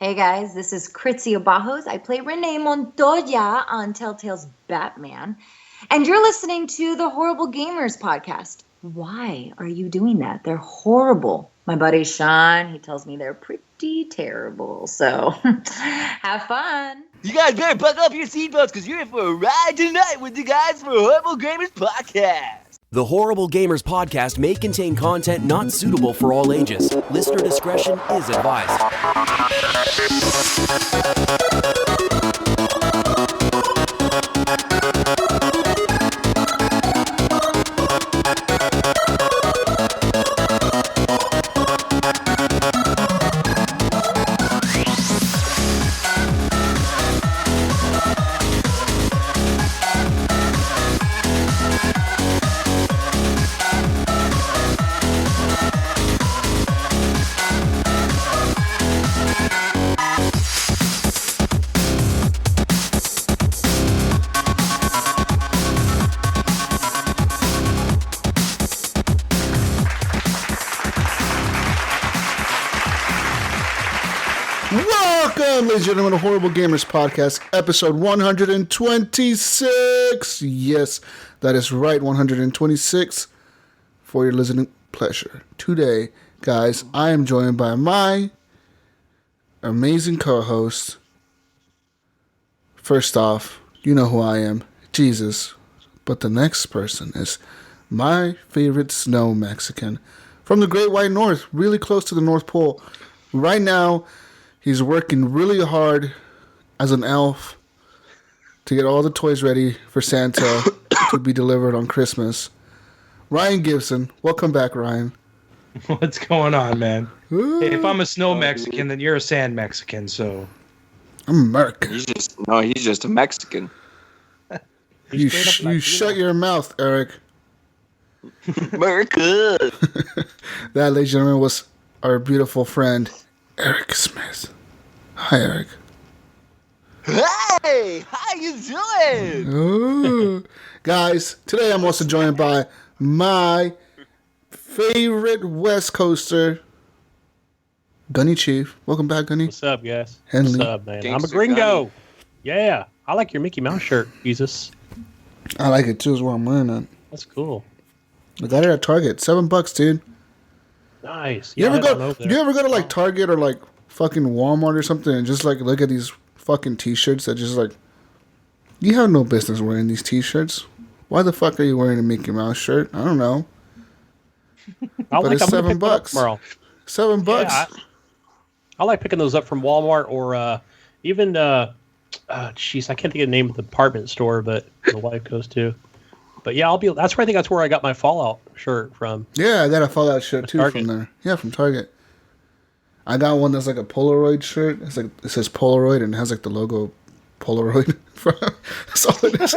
Hey guys, this is Kritzy Abajos. I play Renee Montoya on Telltale's Batman. And you're listening to the Horrible Gamers podcast. Why are you doing that? They're horrible. My buddy Sean, he tells me they're pretty terrible. So have fun. You guys better buckle up your seatbelts because you're in for a ride tonight with the guys from Horrible Gamers podcast. The Horrible Gamers podcast may contain content not suitable for all ages. Listener discretion is advised. Welcome, ladies and gentlemen, to Horrible Gamers Podcast, episode 126. Yes, that is right, 126 for your listening pleasure. Today, guys, I am joined by my amazing co-host. First off, you know who I am, Jesus. But the next person is my favorite snow Mexican from the Great White North, really close to the North Pole. Right now, he's working really hard as an elf to get all the toys ready for Santa to be delivered on Christmas. Ryan Gibson, welcome back, Ryan. What's going on, man? Hey, if I'm a snow Mexican, then you're a sand Mexican, so... I'm American. He's just a Mexican. You shut your mouth, Eric. America. That, ladies and gentlemen, was our beautiful friend, Eric Smith. Hi, Eric. Hey, how you doing? Ooh. Guys, today I'm also joined by my favorite West Coaster, Gunny Chief. Welcome back, Gunny. What's up, guys? Henley. What's up, man? Gangster I'm a gringo. Gunny. Yeah, I like your Mickey Mouse shirt, Jesus. I like it too, is what I'm wearing it. That's cool. I got it at Target. $7, dude. Nice. You Yeah, ever go to like Target or like fucking Walmart or something and just like look at these fucking t-shirts that just like, you have no business wearing these t-shirts. Why the fuck are you wearing a Mickey Mouse shirt? I don't know. But it's $7. $7. Yeah, I like picking those up from Walmart or even I can't think of the name of the department store, but the wife goes to. But yeah, that's where I think that's where I got my Fallout shirt from. Yeah, I got a Fallout shirt too Target. from there. Yeah, from Target. I got one that's like a Polaroid shirt. It's like it says Polaroid and it has like the logo Polaroid. That's all it is.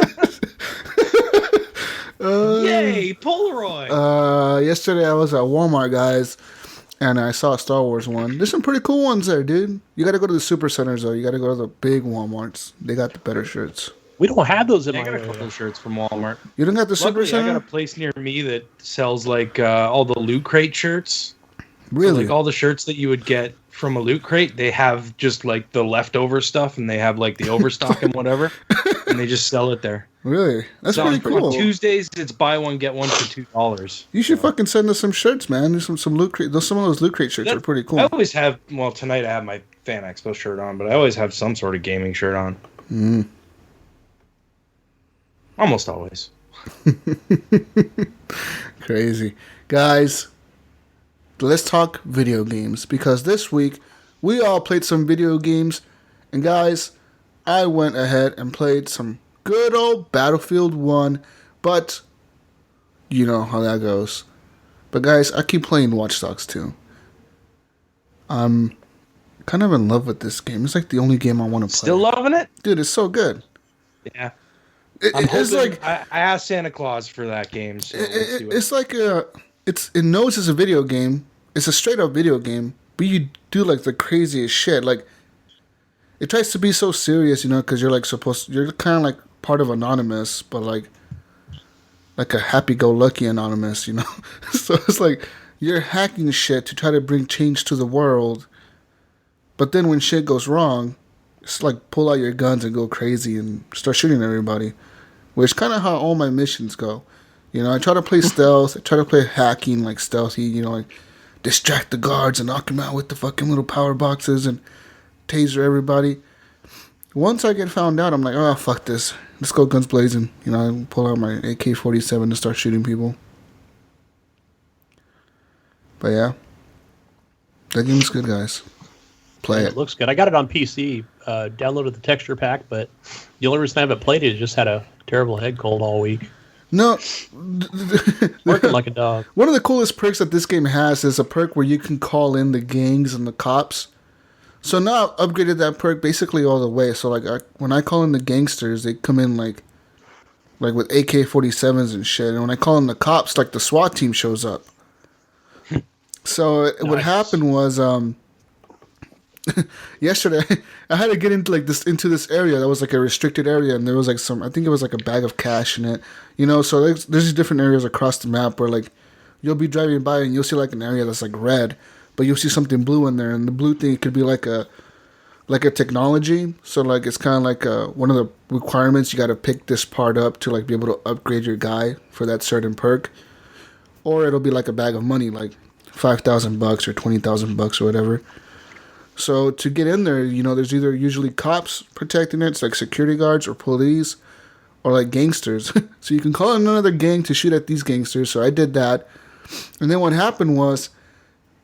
Yay, Polaroid! Yesterday I was at Walmart, guys, and I saw a Star Wars one. There's some pretty cool ones there, dude. You got to go to the super centers though. You got to go to the big Walmarts. They got the better shirts. We don't have those in I my got a area. couple shirts from Walmart. You don't got the super Luckily, I center? got a place near me that sells like all the Loot Crate shirts. Really? So, like all the shirts that you would get from a Loot Crate, they have just like the leftover stuff, and they have like the overstock and whatever, and they just sell it there. Really? That's So pretty cool. On Tuesdays, it's buy one get one for $2. You should fucking send us some shirts, man. There's some Loot Crate. Some of those Loot Crate shirts are pretty cool. I always have. Well, tonight I have my Fan Expo shirt on, but I always have some sort of gaming shirt on. Mm. Almost always. Crazy. Guys, let's talk video games because this week we all played some video games, and guys, I went ahead and played some good old Battlefield 1, but you know how that goes. But guys, I keep playing Watch Dogs 2. I'm kind of in love with this game. It's like the only game I want to play. Still loving it? Dude, it's so good. Yeah. It's like I asked Santa Claus for that game. So let's see what it's like it knows it's a video game. It's a straight up video game, but you do like the craziest shit. Like it tries to be so serious, you know, because you're kind of like part of Anonymous, but like a happy-go-lucky Anonymous, you know. So it's like you're hacking shit to try to bring change to the world, But then when shit goes wrong, it's like pull out your guns and go crazy and start shooting everybody. Which is kind of how all my missions go. You know, I try to play stealth. I try to play hacking, like stealthy. You know, like distract the guards and knock them out with the fucking little power boxes and taser everybody. Once I get found out, I'm like, oh, fuck this. Let's go guns blazing. You know, I pull out my AK-47 to start shooting people. But yeah, that game's good, guys. Play it. It looks good. I got it on PC. Downloaded the texture pack, but the only reason I haven't played it is just had a terrible head cold all week. No. Working like a dog. One of the coolest perks that this game has is a perk where you can call in the gangs and the cops. So now I've upgraded that perk basically all the way. So like when I call in the gangsters, they come in like with AK-47s and shit. And when I call in the cops, like the SWAT team shows up. So what happened was yesterday I had to get into this area that was like a restricted area, and there was like I think it was like a bag of cash in it, you know. So there's these different areas across the map where like you'll be driving by and you'll see like an area that's like red, but you'll see something blue in there, and the blue thing could be like a technology. So like it's kind of like one of the requirements, you got to pick this part up to like be able to upgrade your guy for that certain perk, or it'll be like a bag of money, like $5,000 or $20,000 or whatever. So to get in there, you know, there's either usually cops protecting it, it's like security guards or police, or like gangsters. So you can call in another gang to shoot at these gangsters. So I did that. And then what happened was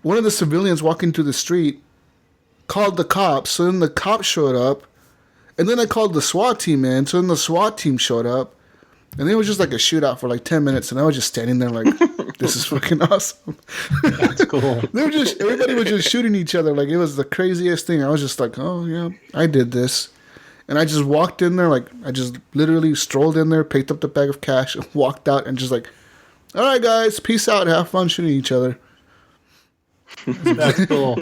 one of the civilians walking through the street called the cops. So then the cops showed up. And then I called the SWAT team in. So then the SWAT team showed up. And it was just like a shootout for like 10 minutes. And I was just standing there like, this is fucking awesome. That's cool. Everybody was just shooting each other. Like, it was the craziest thing. I was just like, oh, yeah, I did this. And I just walked in there. Like, I just literally strolled in there, picked up the bag of cash, and walked out and just like, all right, guys, peace out. Have fun shooting each other. That's cool.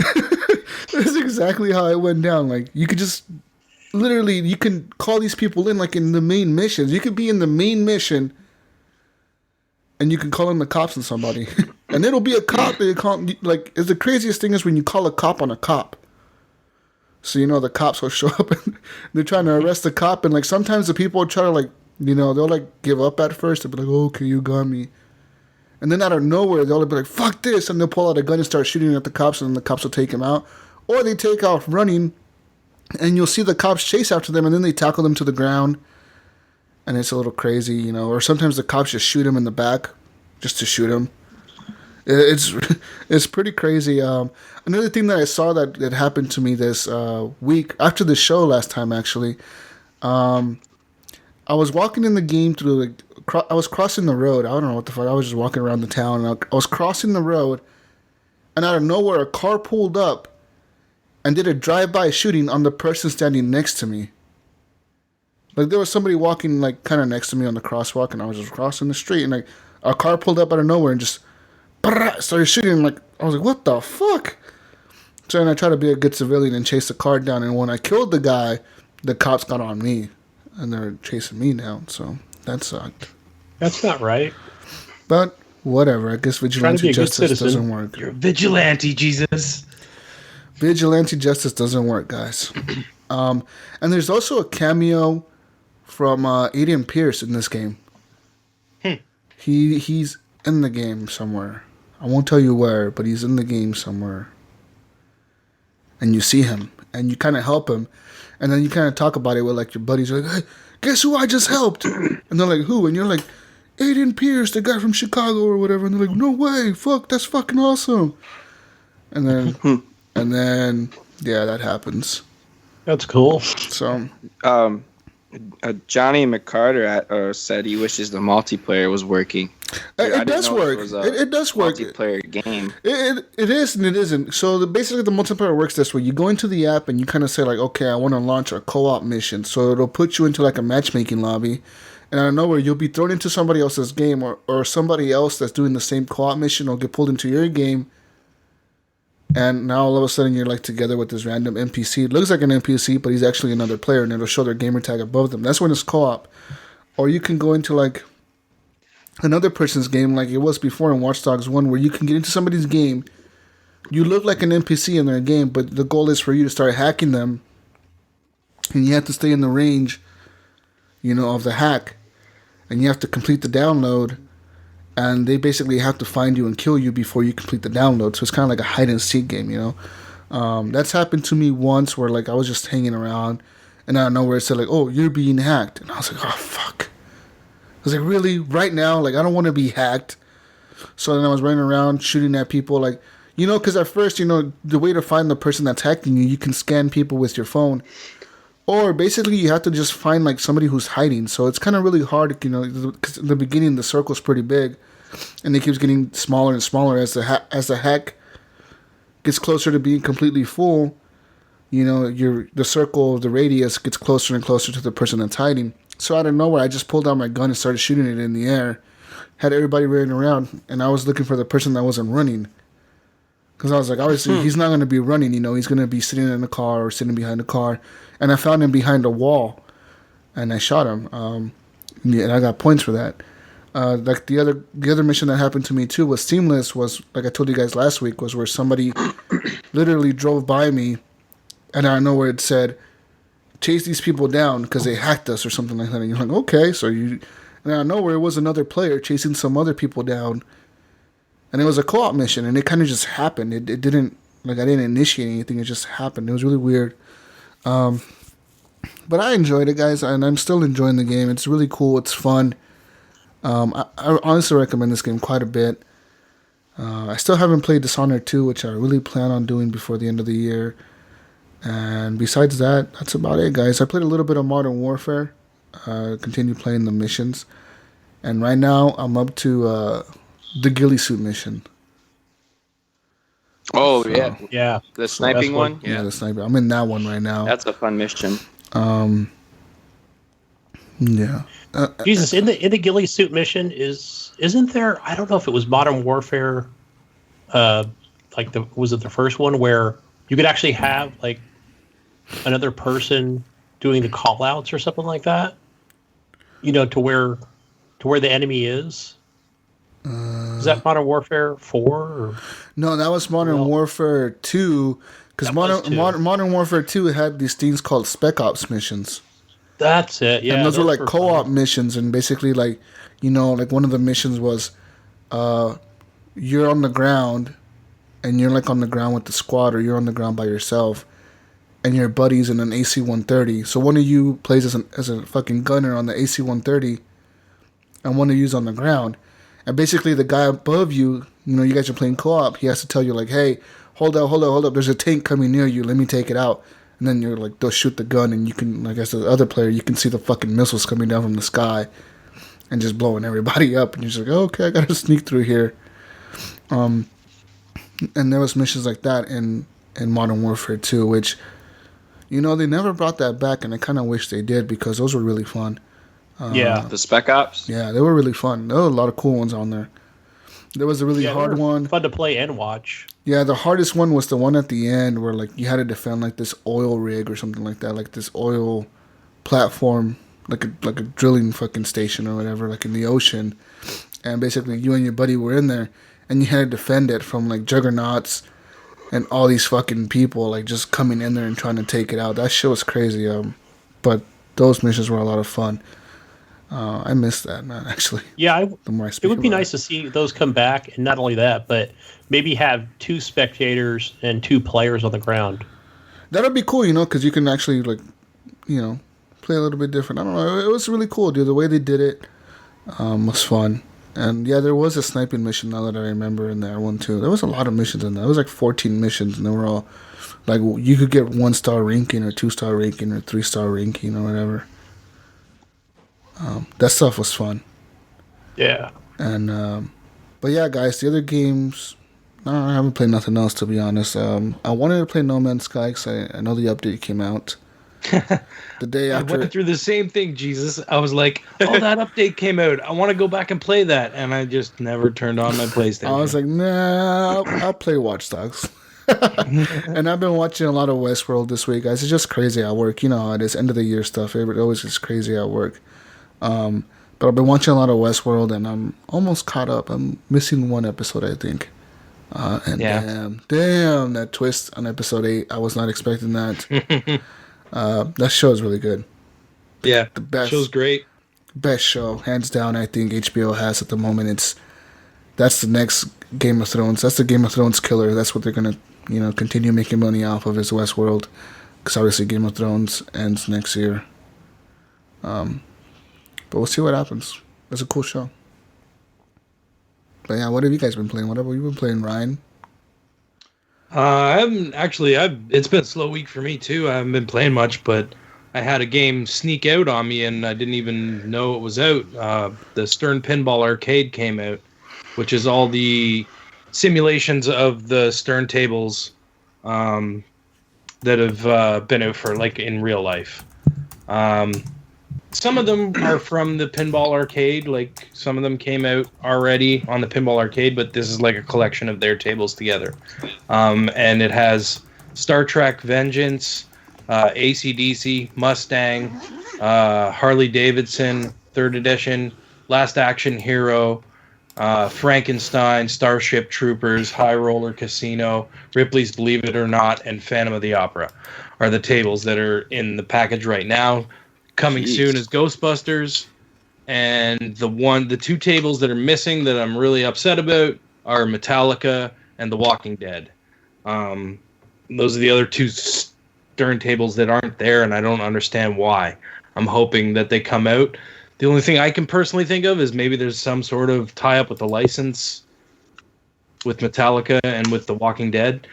That's exactly how it went down. Like, you could just... Literally, you can call these people in like in the main missions. You could be in the main mission, and you can call in the cops on somebody, and it'll be a cop that you call. Like, it's the craziest thing is when you call a cop on a cop. So you know the cops will show up and they're trying to arrest the cop, and like sometimes the people will try to like, you know, they'll like give up at first. They'll be like, "Oh, okay, you got me," and then out of nowhere they'll be like, "Fuck this," and they'll pull out a gun and start shooting at the cops, and then the cops will take him out, or they take off running. And you'll see the cops chase after them, and then they tackle them to the ground. And it's a little crazy, you know. Or sometimes the cops just shoot him in the back, just to shoot him. It's pretty crazy. Another thing that I saw that happened to me this week, after the show last time, actually. I was walking in the game through, I was crossing the road. I don't know what the fuck. I was just walking around the town, and I was crossing the road. And out of nowhere, a car pulled up and did a drive-by shooting on the person standing next to me. Like, there was somebody walking, like, kind of next to me on the crosswalk, and I was just crossing the street, and, like, a car pulled up out of nowhere and just started shooting. Like, I was like, what the fuck? So then I tried to be a good civilian and chase the car down, and when I killed the guy, the cops got on me, and they're chasing me down, so that sucked. That's not right. But, whatever. I guess vigilante justice doesn't work. You're a vigilante, Jesus. Vigilante justice doesn't work, guys. And there's also a cameo from Aiden Pierce in this game. He's in the game somewhere. I won't tell you where, but he's in the game somewhere. And you see him, and you kind of help him, and then you kind of talk about it with like your buddies. You're like, hey, guess who I just helped? And they're like, who? And you're like, Aiden Pierce, the guy from Chicago or whatever. And they're like, no way, fuck, that's fucking awesome. And then, yeah, that happens. That's cool. So, Johnny McCarter said he wishes the multiplayer was working. It does work. It does work. Multiplayer game. It is and it isn't. So basically, the multiplayer works this way: you go into the app and you kind of say like, "Okay, I want to launch a co-op mission." So it'll put you into like a matchmaking lobby, and out of nowhere, you'll be thrown into somebody else's game, or somebody else that's doing the same co-op mission will get pulled into your game. And now all of a sudden you're like together with this random NPC. It looks like an NPC, but he's actually another player, and it'll show their gamer tag above them. That's when it's co-op. Or you can go into like another person's game, like it was before in Watch Dogs 1, where you can get into somebody's game, you look like an NPC in their game, but the goal is for you to start hacking them, and you have to stay in the range, of the hack, and you have to complete the download, and they basically have to find you and kill you before you complete the download. So it's kind of like a hide and seek game, That's happened to me once where like I was just hanging around, and out of nowhere it said like, "Oh, you're being hacked," and I was like, "Oh fuck." I was like, "Really? Right now? Like I don't want to be hacked." So then I was running around shooting at people like, because at first, the way to find the person that's hacking you, you can scan people with your phone. Or basically you have to just find like somebody who's hiding. So it's kind of really hard, because in the beginning the circle's pretty big. And it keeps getting smaller and smaller as the hack gets closer to being completely full. The circle, the radius gets closer and closer to the person that's hiding. So out of nowhere, I just pulled out my gun and started shooting it in the air. Had everybody running around, and I was looking for the person that wasn't running. Because I was like, obviously, he's not going to be running, he's going to be sitting in a car or sitting behind a car. And I found him behind a wall, and I shot him. And I got points for that. Like the other mission that happened to me too was seamless. Was like I told you guys last week, was where somebody literally drove by me, and I know where it said, "Chase these people down because they hacked us" or something like that. And you're like, okay, and I know where it was another player chasing some other people down, and it was a co-op mission, and it kind of just happened. It didn't I didn't initiate anything. It just happened. It was really weird. But I enjoyed it, guys, and I'm still enjoying the game. It's really cool. It's fun. I honestly recommend this game quite a bit. I still haven't played Dishonored 2, which I really plan on doing before the end of the year. And besides that, that's about it, guys. I played a little bit of Modern Warfare. Continue playing the missions. And right now, I'm up to the ghillie suit mission. Oh, So, yeah. The sniping one? Yeah, the sniper. I'm in that one right now. That's a fun mission. Yeah. Jesus, in the ghillie suit mission isn't there? I don't know if it was Modern Warfare. Was it the first one where you could actually have like another person doing the call outs or something like that? To where the enemy is. Is that Modern Warfare 4? Or? No, that was Modern Warfare 2. Because Modern Warfare 2 had these things called Spec Ops missions. That's it, yeah. And those were like co-op missions, and basically like one of the missions was you're on the ground, and you're like on the ground with the squad, or you're on the ground by yourself, and your buddy's in an AC-130. So one of you plays as a fucking gunner on the AC-130, and one of you's on the ground. And basically the guy above you, you guys are playing co-op, he has to tell you like, hey, hold up, there's a tank coming near you, let me take it out. And then you're like, they'll shoot the gun, and you can, like as the other player, you can see the fucking missiles coming down from the sky and just blowing everybody up. And you're just like, oh, okay, I gotta sneak through here. And there was missions like that in Modern Warfare 2, which, they never brought that back, and I kind of wish they did, because those were really fun. The Spec Ops? Yeah, they were really fun. There were a lot of cool ones on there. There was a really hard one. Fun to play and watch. Yeah, the hardest one was the one at the end where like you had to defend like this oil rig or something like that, like this oil platform, like a drilling fucking station or whatever, like in the ocean. And basically you and your buddy were in there, and you had to defend it from like juggernauts and all these fucking people like just coming in there and trying to take it out. That shit was crazy. But those missions were a lot of fun. I miss that, man, actually. Yeah, the more I speak it would be about nice to see those come back, and not only that, but maybe have 2 spectators and 2 players on the ground. That would be cool, because you can actually, like, play a little bit different. I don't know. It was really cool, dude. The way they did it was fun. And, yeah, there was a sniping mission, now that I remember, in that one, too. There was a lot of missions in there. There was, like, 14 missions, and they were all, like, you could get 1-star ranking or 2-star ranking or 3-star ranking or whatever. That stuff was fun. Yeah. And, but yeah, guys, the other games, I haven't played nothing else, to be honest. I wanted to play No Man's Sky because I know the update came out the day after. I went through the same thing, Jesus. I was like, oh, that update came out. I want to go back and play that. And I just never turned on my PlayStation. I was like, nah, I'll play Watch Dogs. And I've been watching a lot of Westworld this week, guys. It's just crazy at work. You know how it is, end of the year stuff. It always is crazy at work. But I've been watching a lot of Westworld, and I'm almost caught up. I'm missing one episode, I think. Damn, that twist on episode 8. I was not expecting that. That show is really good. Yeah, the best show's great. Best show, hands down. I think HBO has at the moment. That's the next Game of Thrones. That's the Game of Thrones killer. That's what they're gonna, continue making money off of is Westworld, because obviously Game of Thrones ends next year. But we'll see what happens. It's a cool show. But yeah, what have you guys been playing? What have you been playing, Ryan? I haven't actually. It's been a slow week for me too. I haven't been playing much, but I had a game sneak out on me, and I didn't even know it was out. The Stern Pinball Arcade came out, which is all the simulations of the Stern tables that have been out for in real life. Some of them are from the Pinball Arcade. Some of them came out already on the Pinball Arcade, but this is a collection of their tables together. And it has Star Trek Vengeance, AC/DC, Mustang, Harley Davidson, 3rd edition, Last Action Hero, Frankenstein, Starship Troopers, High Roller Casino, Ripley's Believe It or Not, and Phantom of the Opera are the tables that are in the package right now. Coming soon is Ghostbusters, and the 2 tables that are missing that I'm really upset about are Metallica and The Walking Dead. Those are the other 2 Stern tables that aren't there, and I don't understand why. I'm hoping that they come out. The only thing I can personally think of is maybe there's some sort of tie-up with the license with Metallica and with The Walking Dead.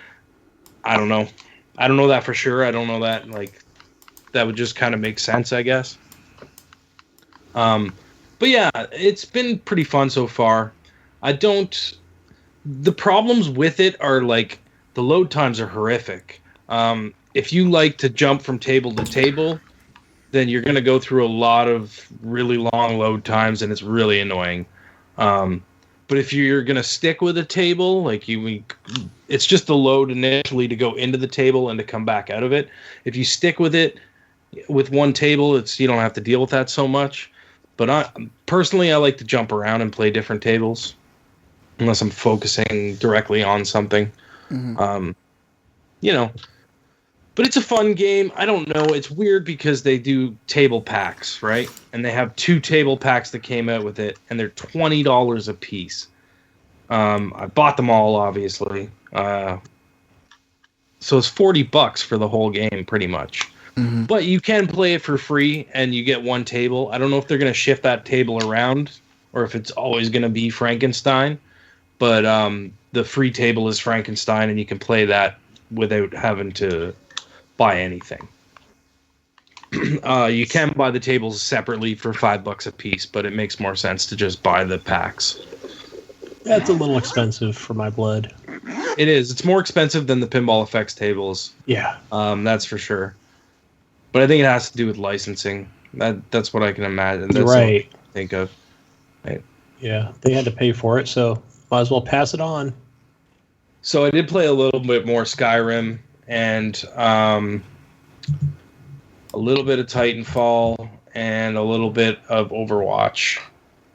I don't know. I don't know that for sure. I don't know that, that would just kind of make sense, I guess. But yeah, it's been pretty fun so far. The problems with it are the load times are horrific. If you like to jump from table to table, then you're going to go through a lot of really long load times, and it's really annoying. But if you're going to stick with a table, it's just the load initially to go into the table and to come back out of it. If you stick with it, with one table, you don't have to deal with that so much. But personally, I like to jump around and play different tables, unless I'm focusing directly on something. Mm-hmm. But it's a fun game. I don't know. It's weird because they do table packs, right? And they have 2 table packs that came out with it, and they're $20 a piece. I bought them all, obviously. So it's $40 for the whole game, pretty much. Mm-hmm. But you can play it for free, and you get 1 table. I don't know if they're going to shift that table around, or if it's always going to be Frankenstein. But the free table is Frankenstein, and you can play that without having to buy anything. You can buy the tables separately for $5 a piece, but it makes more sense to just buy the packs. That's a little expensive for my blood. It is. It's more expensive than the Pinball Effects tables. Yeah. That's for sure. But I think it has to do with licensing. That's what I can imagine. That's right. What I think of. Right. Yeah, they had to pay for it, so might as well pass it on. So I did play a little bit more Skyrim and a little bit of Titanfall and a little bit of Overwatch.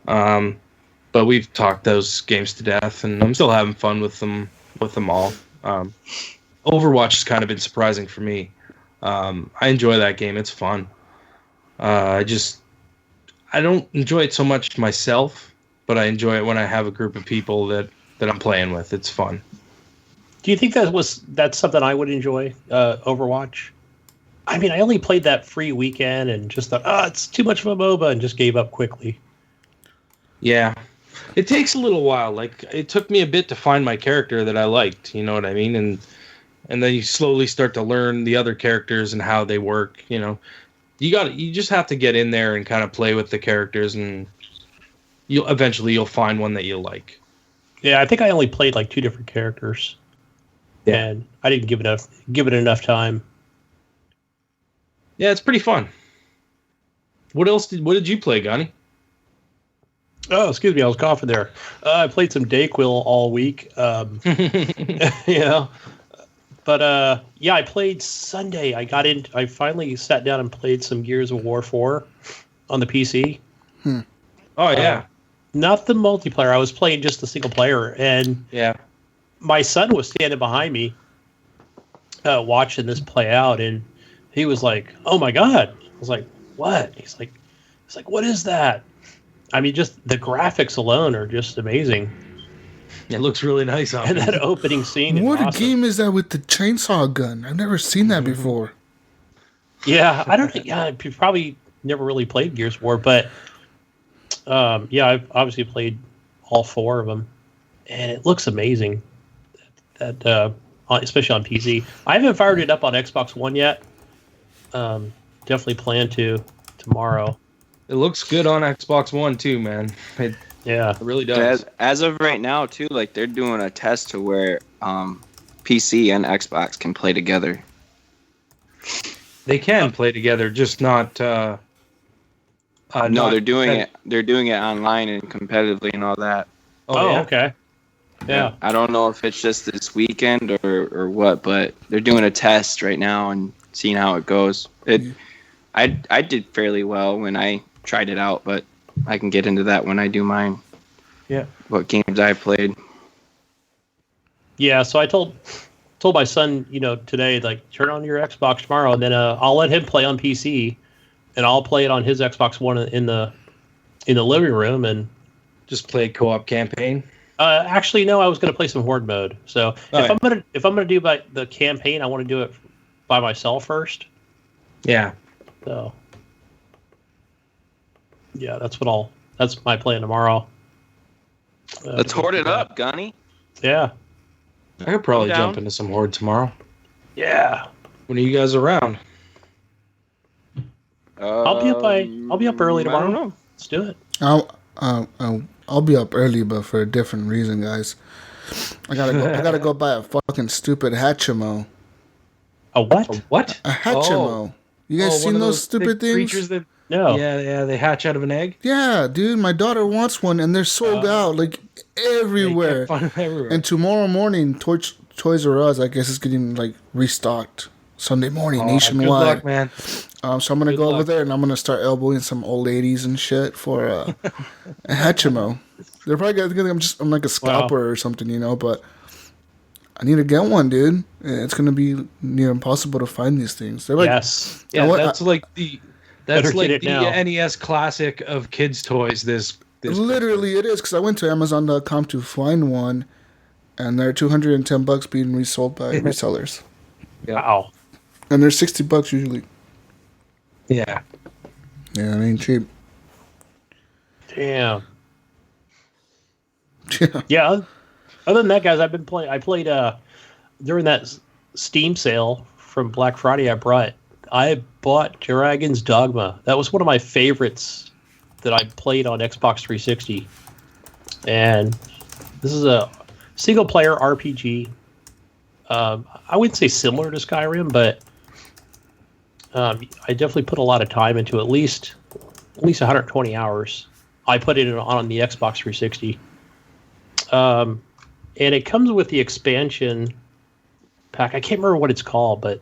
But we've talked those games to death, and I'm still having fun with them all. Overwatch has kind of been surprising for me. I enjoy that game. It's fun. I don't enjoy it so much myself, but I enjoy it when I have a group of people that I'm playing with. It's fun. Do you think that's something I would enjoy, Overwatch? I mean, I only played that free weekend and just thought, it's too much of a MOBA, and just gave up quickly. Yeah. It takes a little while. It took me a bit to find my character that I liked, you know what I mean? And then you slowly start to learn the other characters and how they work, You just have to get in there and kind of play with the characters, and you'll find one that you like. Yeah, I think I only played 2 different characters. Yeah. And I didn't give it enough time. Yeah, it's pretty fun. What did you play, Gunny? Oh, excuse me, I was coughing there. I played some Dayquil all week. But I played Sunday. I finally sat down and played some Gears of War 4 on the PC. Oh yeah. Not the multiplayer. I was playing just the single player, and yeah, my son was standing behind me, watching this play out, and he was like, "Oh my god!" I was like, "What?" He's like, "What is that?" I mean, just the graphics alone are just amazing. It looks really nice. And that opening scene. What is awesome. game is that with the chainsaw gun? I've never seen that before. Yeah, I don't think. Yeah, you probably never really played Gears of War, but yeah, I've obviously played all 4 of them, and it looks amazing. That especially on PC. I haven't fired it up on Xbox One yet. Definitely plan to tomorrow. It looks good on Xbox One too, man. It really does. As of right now, too, like they're doing a test to where PC and Xbox can play together. They can play together, just not. No, they're doing it. They're doing it online and competitively and all that. Oh, yeah? Okay. Yeah. I don't know if it's just this weekend or what, but they're doing a test right now and seeing how it goes. I did fairly well when I tried it out, but I can get into that when I do mine. Yeah. What games I played. Yeah, so I told my son, today, like, turn on your Xbox tomorrow, and then I'll let him play on PC, and I'll play it on his Xbox One in the living room, and just play co-op campaign. Actually, no, I was going to play some Horde mode. So I'm gonna do the campaign, I want to do it by myself first. Yeah. So yeah, that's my plan tomorrow. Let's horde it up, Gunny. Yeah. I could probably jump into some Horde tomorrow. Yeah. When are you guys around? I'll be up early tomorrow. I don't know. Let's do it. I'll be up early, but for a different reason, guys. I gotta go buy a fucking stupid Hatchimo. A what? A what? A Hatchimo. You guys seen those stupid things? No. Yeah, they hatch out of an egg. Yeah, dude, my daughter wants one, and they're sold out like everywhere. You can't find them everywhere. And tomorrow morning, Toys R Us, I guess, is getting like restocked Sunday morning nationwide. Good luck, man. So I'm gonna go over there and I'm gonna start elbowing some old ladies and shit for a Hatchimo. They're probably gonna think I'm like a scalper or something, but I need to get one, dude. It's gonna be near impossible to find these things. They're like, yes, yeah, that's like the NES classic of kids' toys. This literally it is, because I went to Amazon.com to find one, and they're $210 being resold by resellers. Yeah. Wow. And they're $60 usually. Yeah. Yeah, it ain't cheap. Damn. Yeah. Yeah. Other than that, guys, I played during that Steam sale from Black Friday. I bought Dragon's Dogma. That was one of my favorites that I played on Xbox 360. And this is a single player RPG. I wouldn't say similar to Skyrim, but I definitely put a lot of time into at least 120 hours. I put it on the Xbox 360. And it comes with the expansion pack. I can't remember what it's called, but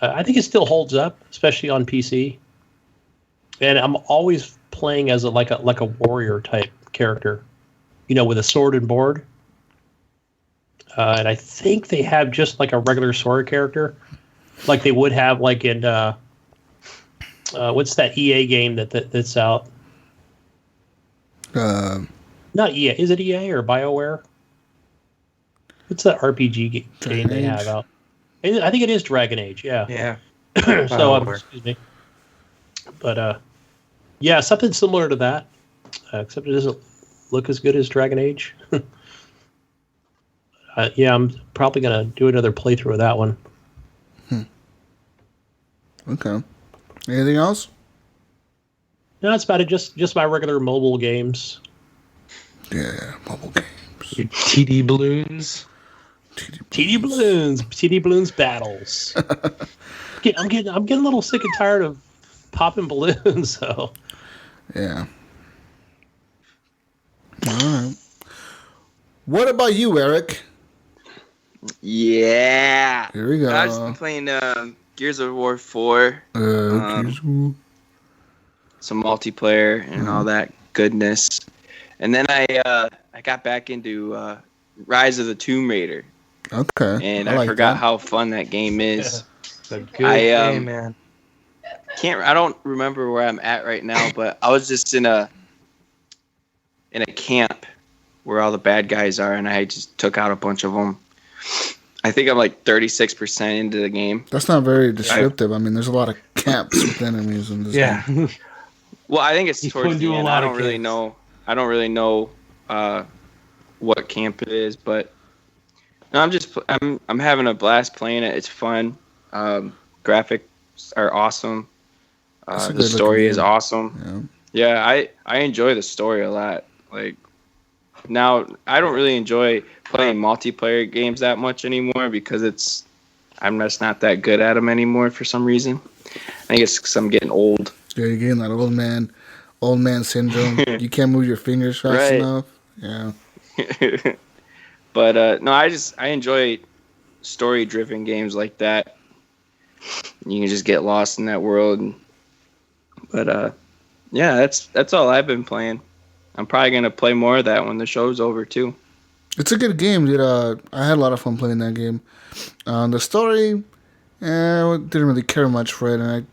I think it still holds up, especially on PC. And I'm always playing as a warrior type character, with a sword and board. And I think they have just like a regular sword character, like they would have like in what's that EA game that's out? Not EA. Is it EA or BioWare? What's that RPG game they have out? I think it is Dragon Age. Yeah. Yeah. So excuse me. But yeah, something similar to that, except it doesn't look as good as Dragon Age. Yeah, I'm probably gonna do another playthrough of that one. Okay. Anything else? No, that's about it. Just my regular mobile games. Yeah, mobile games. Your TD balloons. TD balloons battles. I'm getting a little sick and tired of popping balloons. So. Yeah. All right. What about you, Eric? Yeah. Here we go. I was just playing Gears of War 4. Some multiplayer and all that goodness. And then I got back into Rise of the Tomb Raider, Okay. and I like forgot that. how fun that game is. It's a good game, man. I don't remember where I'm at right now, but I was just in a camp where all the bad guys are, and I just took out a bunch of them. I think I'm like 36% into the game. That's not very descriptive. I mean, there's a lot of camps with enemies in this game. Well, I think it's towards the end. I don't really camps. know. I don't really know what camp it is, but no, I'm having a blast playing it. It's fun. Graphics are awesome. The story is awesome. Yeah, I enjoy the story a lot. Like, now I don't really enjoy playing multiplayer games that much anymore because I'm just not that good at them anymore for some reason. I think it's because I'm getting old. Yeah, you're getting that old man syndrome. You can't move your fingers fast enough. Yeah. But no, I enjoy story-driven games like that. You can just get lost in that world. But yeah, that's all I've been playing. I'm probably gonna play more of that when the show's over too. It's a good game, dude. I had a lot of fun playing that game. The story, I didn't really care much for it, and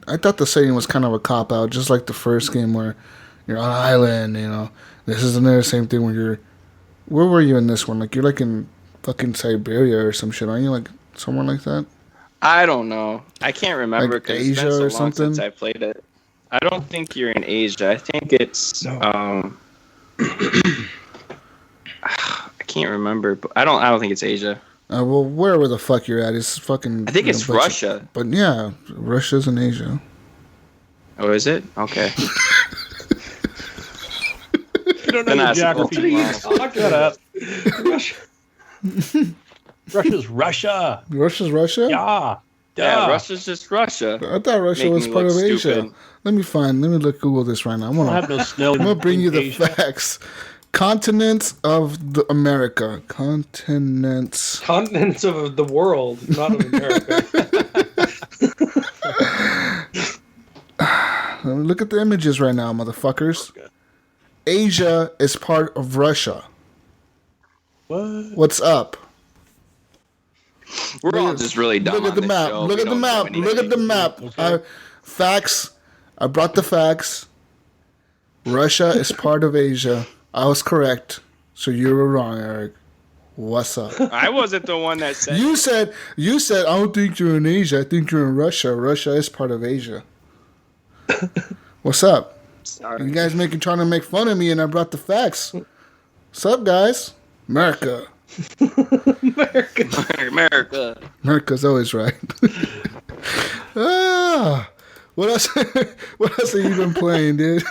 I thought the setting was kind of a cop out, just like the first game where you're on an island. You know, this is another same thing where where were you in this one? Like, you're like in fucking Siberia or some shit, aren't you? Like somewhere like that. I don't know. I can't remember Like because it's been Asia so or long something? since I played it. I don't think you're in Asia. I think it's I can't remember, but I don't think it's Asia. Well, wherever the fuck you're at is fucking. I think it's Russia. But yeah, Russia's in Asia. Oh, is it? Okay. You don't know Then your I suppose geography. I'm wrong. Shut up. Russia's Russia. Russia's Russia? Yeah. Yeah, Duh. Russia's just Russia. I thought Russia Making was me part of look Asia. stupid. Let me look Google this right now. I don't have no snow. I'm gonna bring you the Asia. facts. Continents of the America. Continents. Continents of the world, not of America. Look at the images right now, motherfuckers. Asia is part of Russia. What? What's up? We're all just really dumb. Look at on the this map. show. Look We at the don't know map. Look at the anything. map. Okay. Facts. I brought the facts. Russia is part of Asia. I was correct. So you were wrong, Eric. What's up? I wasn't the one that said. You said I don't think you're in Asia. I think you're in Russia. Russia is part of Asia. What's up? Sorry. You guys trying to make fun of me, and I brought the facts. What's up, guys? America. America. America's always right. What else? What else have you been playing, dude?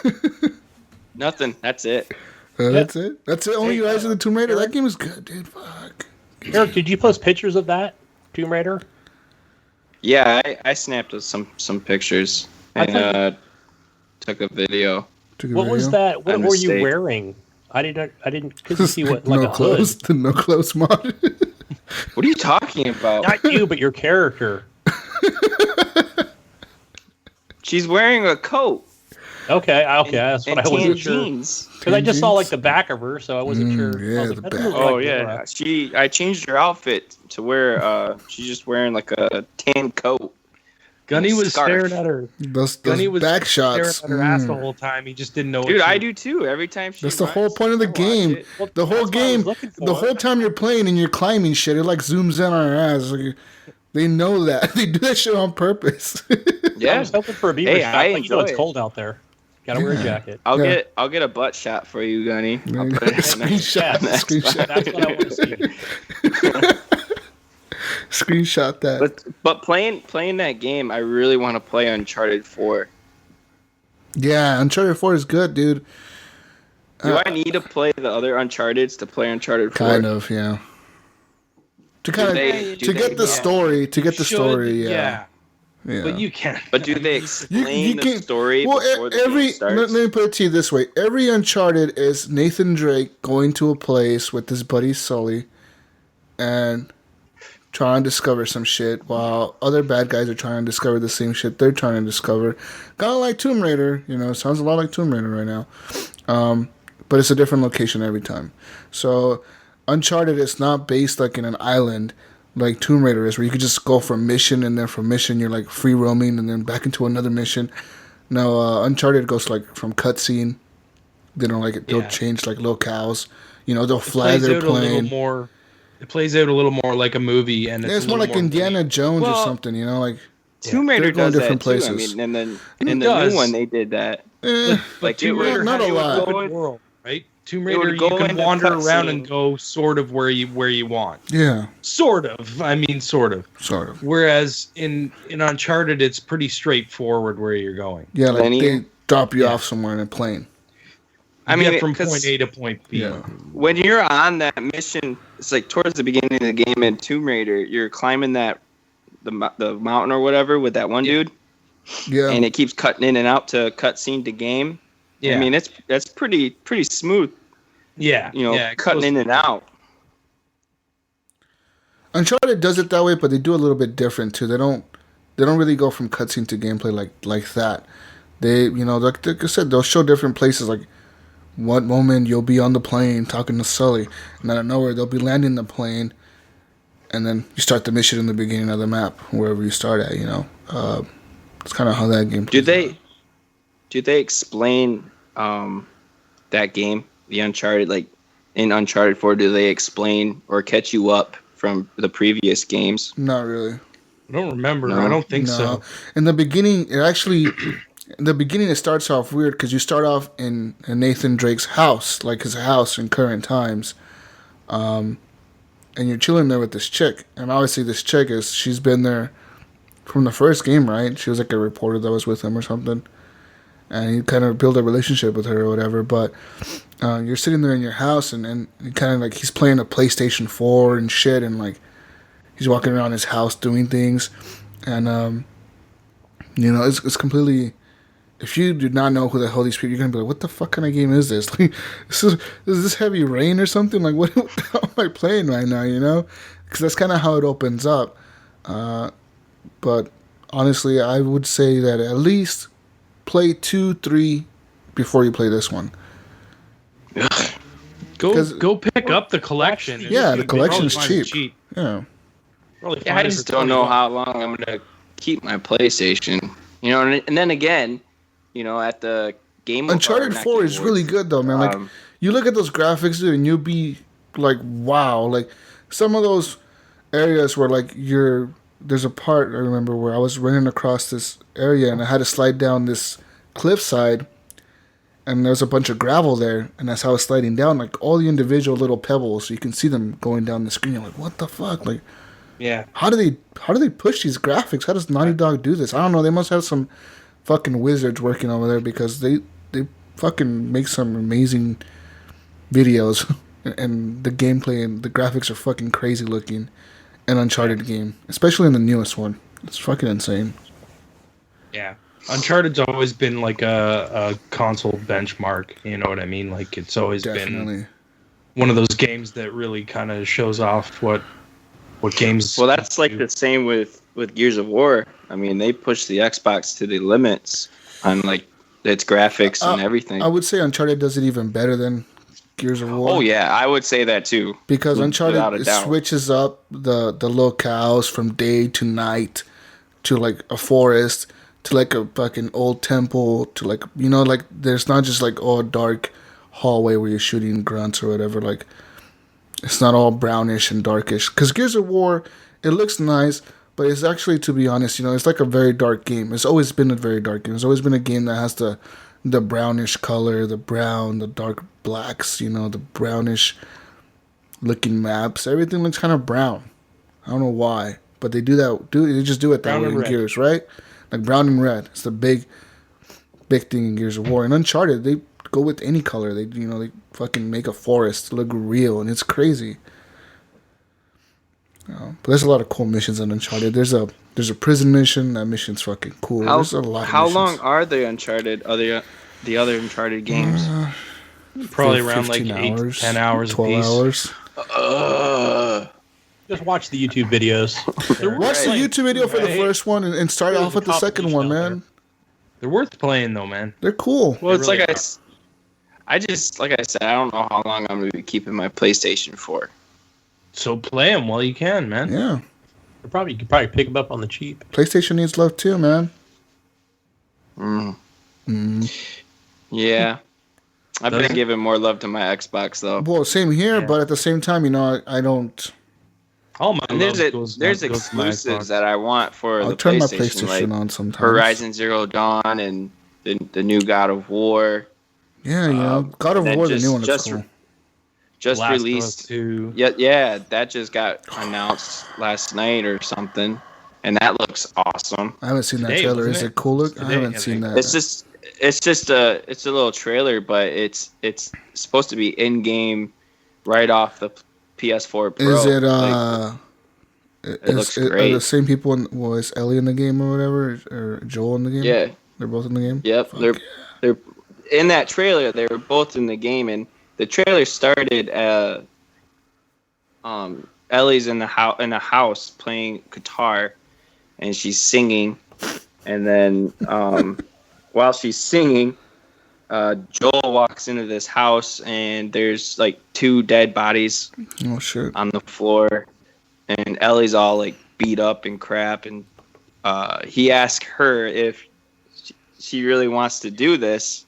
Nothing. That's it. That's it. That's it. Only Hey, Rise of the Tomb Raider. Eric? That game is good, dude. Fuck. Eric, did you post pictures of that Tomb Raider? Yeah, I snapped some pictures and took a video. Took a What was video? that? What A were you mistake. wearing? I couldn't see what, like no a clothes. hood. The no clothes mod. What are you talking about? Not you, but your character. She's wearing a coat. Okay, that's what and I tan wasn't sure. jeans. Because I just saw like the back of her, so I wasn't sure. yeah, I was like, the that doesn't back. look Oh like yeah, Laura. I changed her outfit to wear. She's just wearing like a tan coat. Gunny was Scarf. staring at her. Those Gunny was back staring shots. at her ass the whole time. He just didn't know. Dude, what she I do too. Every time she. That's the runs, whole point of the I watch game. it. Well, The whole that's what I was game, looking for. the whole time you're playing and you're climbing shit, it like zooms in on our ass. Like, they know that. They do that shit on purpose. I Yeah, was hoping for a beaver Hey, shot, I but you know it's enjoy it. cold out there. Gotta wear a jacket. I'll Yeah. get a butt shot for you, Gunny. I'll put it on there. Screenshot. Yeah, Screenshot. That's what I want to see. Screenshot that. But playing that game, I really want to play Uncharted 4. Yeah, Uncharted 4 is good, dude. Do I need to play the other Uncharteds to play Uncharted 4? Kind of, yeah. To kind they- of do to they- get the yeah. story, to get the should, story, yeah. Yeah. But you can't. But do they explain the story well, before the every game starts? let me put it to you this way: every Uncharted is Nathan Drake going to a place with his buddy Sully, and trying to discover some shit, while other bad guys are trying to discover the same shit they're trying to discover. Kind of like Tomb Raider, sounds a lot like Tomb Raider right now, but it's a different location every time. So, Uncharted is not based like in an island like Tomb Raider is, where you could just go from mission and then from mission you're like free roaming and then back into another mission. No, Uncharted goes like from cutscene. They don't like it. They'll change like locales. You know, they'll fly their plane. It plays out a little more like a movie, and it's more like Indiana Jones or something. You know, like Tomb Raider does different that places. too. I mean, and then in the new one they did that. But Tomb Raider not a lot. World, right? Tomb Raider, you can wander around and go sort of where you want. Yeah. Sort of. I mean, sort of. Sort of. Whereas in Uncharted, it's pretty straightforward where you're going. Yeah, like they drop you off somewhere in a plane. I mean, from point A to point B. Yeah. When you're on that mission, it's like towards the beginning of the game in Tomb Raider, you're climbing the mountain or whatever with that one dude. Yeah. And it keeps cutting in and out to cutscene to game. Yeah. I mean, that's pretty smooth. Yeah. You know, cutting in and out. Uncharted does it that way, but they do a little bit different too. They don't really go from cutscene to gameplay like that. They, you know, like I said, they'll show different places. Like one moment you'll be on the plane talking to Sully, and out of nowhere they'll be landing the plane, and then you start the mission in the beginning of the map, wherever you start at. You know, it's kind of how that game plays. Do they explain that game, the Uncharted, like in Uncharted 4? Do they explain or catch you up from the previous games? Not really. I don't remember. No. I don't think so. In the beginning, it starts off weird because you start off in Nathan Drake's house, like his house in current times, and you're chilling there with this chick. And obviously, this chick she's been there from the first game, right? She was like a reporter that was with him or something, and you kind of build a relationship with her or whatever. But you're sitting there in your house, and you kind of like he's playing a PlayStation 4 and shit, and like he's walking around his house doing things, and you know, it's completely. If you do not know who the hell these people, you're gonna be like, "What the fuck kind of game is this? Like, is this Heavy Rain or something? Like, what the hell am I playing right now? You know?" Because that's kind of how it opens up. But honestly, I would say that at least play 2, 3 before you play this one. Go pick up the collection. Yeah, the collection's cheap. Yeah. I just don't know how long I'm gonna keep my PlayStation. You know, and then again, you know, at the game. Uncharted 4 is really good though, man. Like you look at those graphics, dude, and you'll be like, wow. Like some of those areas where like there's a part I remember where I was running across this area and I had to slide down this cliffside, and there's a bunch of gravel there, and as I was sliding down, like all the individual little pebbles, you can see them going down the screen. You're like, what the fuck? Like, yeah. How do they push these graphics? How does Naughty Dog do this? I don't know. They must have some fucking wizards working over there because they fucking make some amazing videos, and the gameplay and the graphics are fucking crazy looking. An Uncharted game, especially in the newest one, it's fucking insane. Yeah, Uncharted's always been like a console benchmark. You know what I mean? Like it's always been one of those games that really kind of shows off what games. Well, that's like the same with Gears of War. I mean, they push the Xbox to the limits on like its graphics and everything. I would say Uncharted does it even better than Gears of War. Oh yeah, I would say that too. Because Uncharted switches up the locales from day to night to like a forest to like a fucking old temple to like, you know, like there's not just like a dark hallway where you're shooting grunts or whatever. Like it's not all brownish and darkish. Because Gears of War, it looks nice, but it's actually, to be honest, you know, it's like a very dark game. It's always been a very dark game. It's always been a game that has the brownish color, the brown, the dark blacks, you know, the brownish looking maps. Everything looks kind of brown. I don't know why, but they do that. They just do it that way in Gears, right? Like brown and red. It's the big thing in Gears of War. In Uncharted, they go with any color. They fucking make a forest look real, and it's crazy. But there's a lot of cool missions in Uncharted. There's a prison mission. That mission's fucking cool. There's a lot. How long are the Uncharted? The other Uncharted games? Probably around like 8 to 10 hours, 12 hours. Just watch the YouTube videos. Watch the YouTube video for the first one and start off with the second one, man. They're worth playing though, man. They're cool. Well, it's like I said, I don't know how long I'm going to be keeping my PlayStation for. So play them while you can, man. Yeah. You could probably pick them up on the cheap. PlayStation needs love too, man. Yeah. I've been giving more love to my Xbox though. Well, same here, but at the same time, I don't. All my And there's exclusives that I want for I'll the turn PlayStation, my PlayStation like on sometimes. Horizon Zero Dawn and the new God of War. Yeah, God of War, the new one, is cool. Just Last released. Yeah, that just got announced last night or something, and that looks awesome. I haven't seen that trailer. Is it cool look? I haven't seen that. It's just a little trailer, but it's supposed to be in game right off the PS4 Pro. Is it it looks great. Are the same people is Ellie in the game or whatever, or Joel in the game? Yeah, they're both in the game. Yep, they're in that trailer. They were both in the game, and the trailer started. Ellie's in the house playing guitar, and she's singing, and then while she's singing, Joel walks into this house, and there's like 2 dead bodies on the floor, and Ellie's all like beat up and crap, and he asks her if she really wants to do this.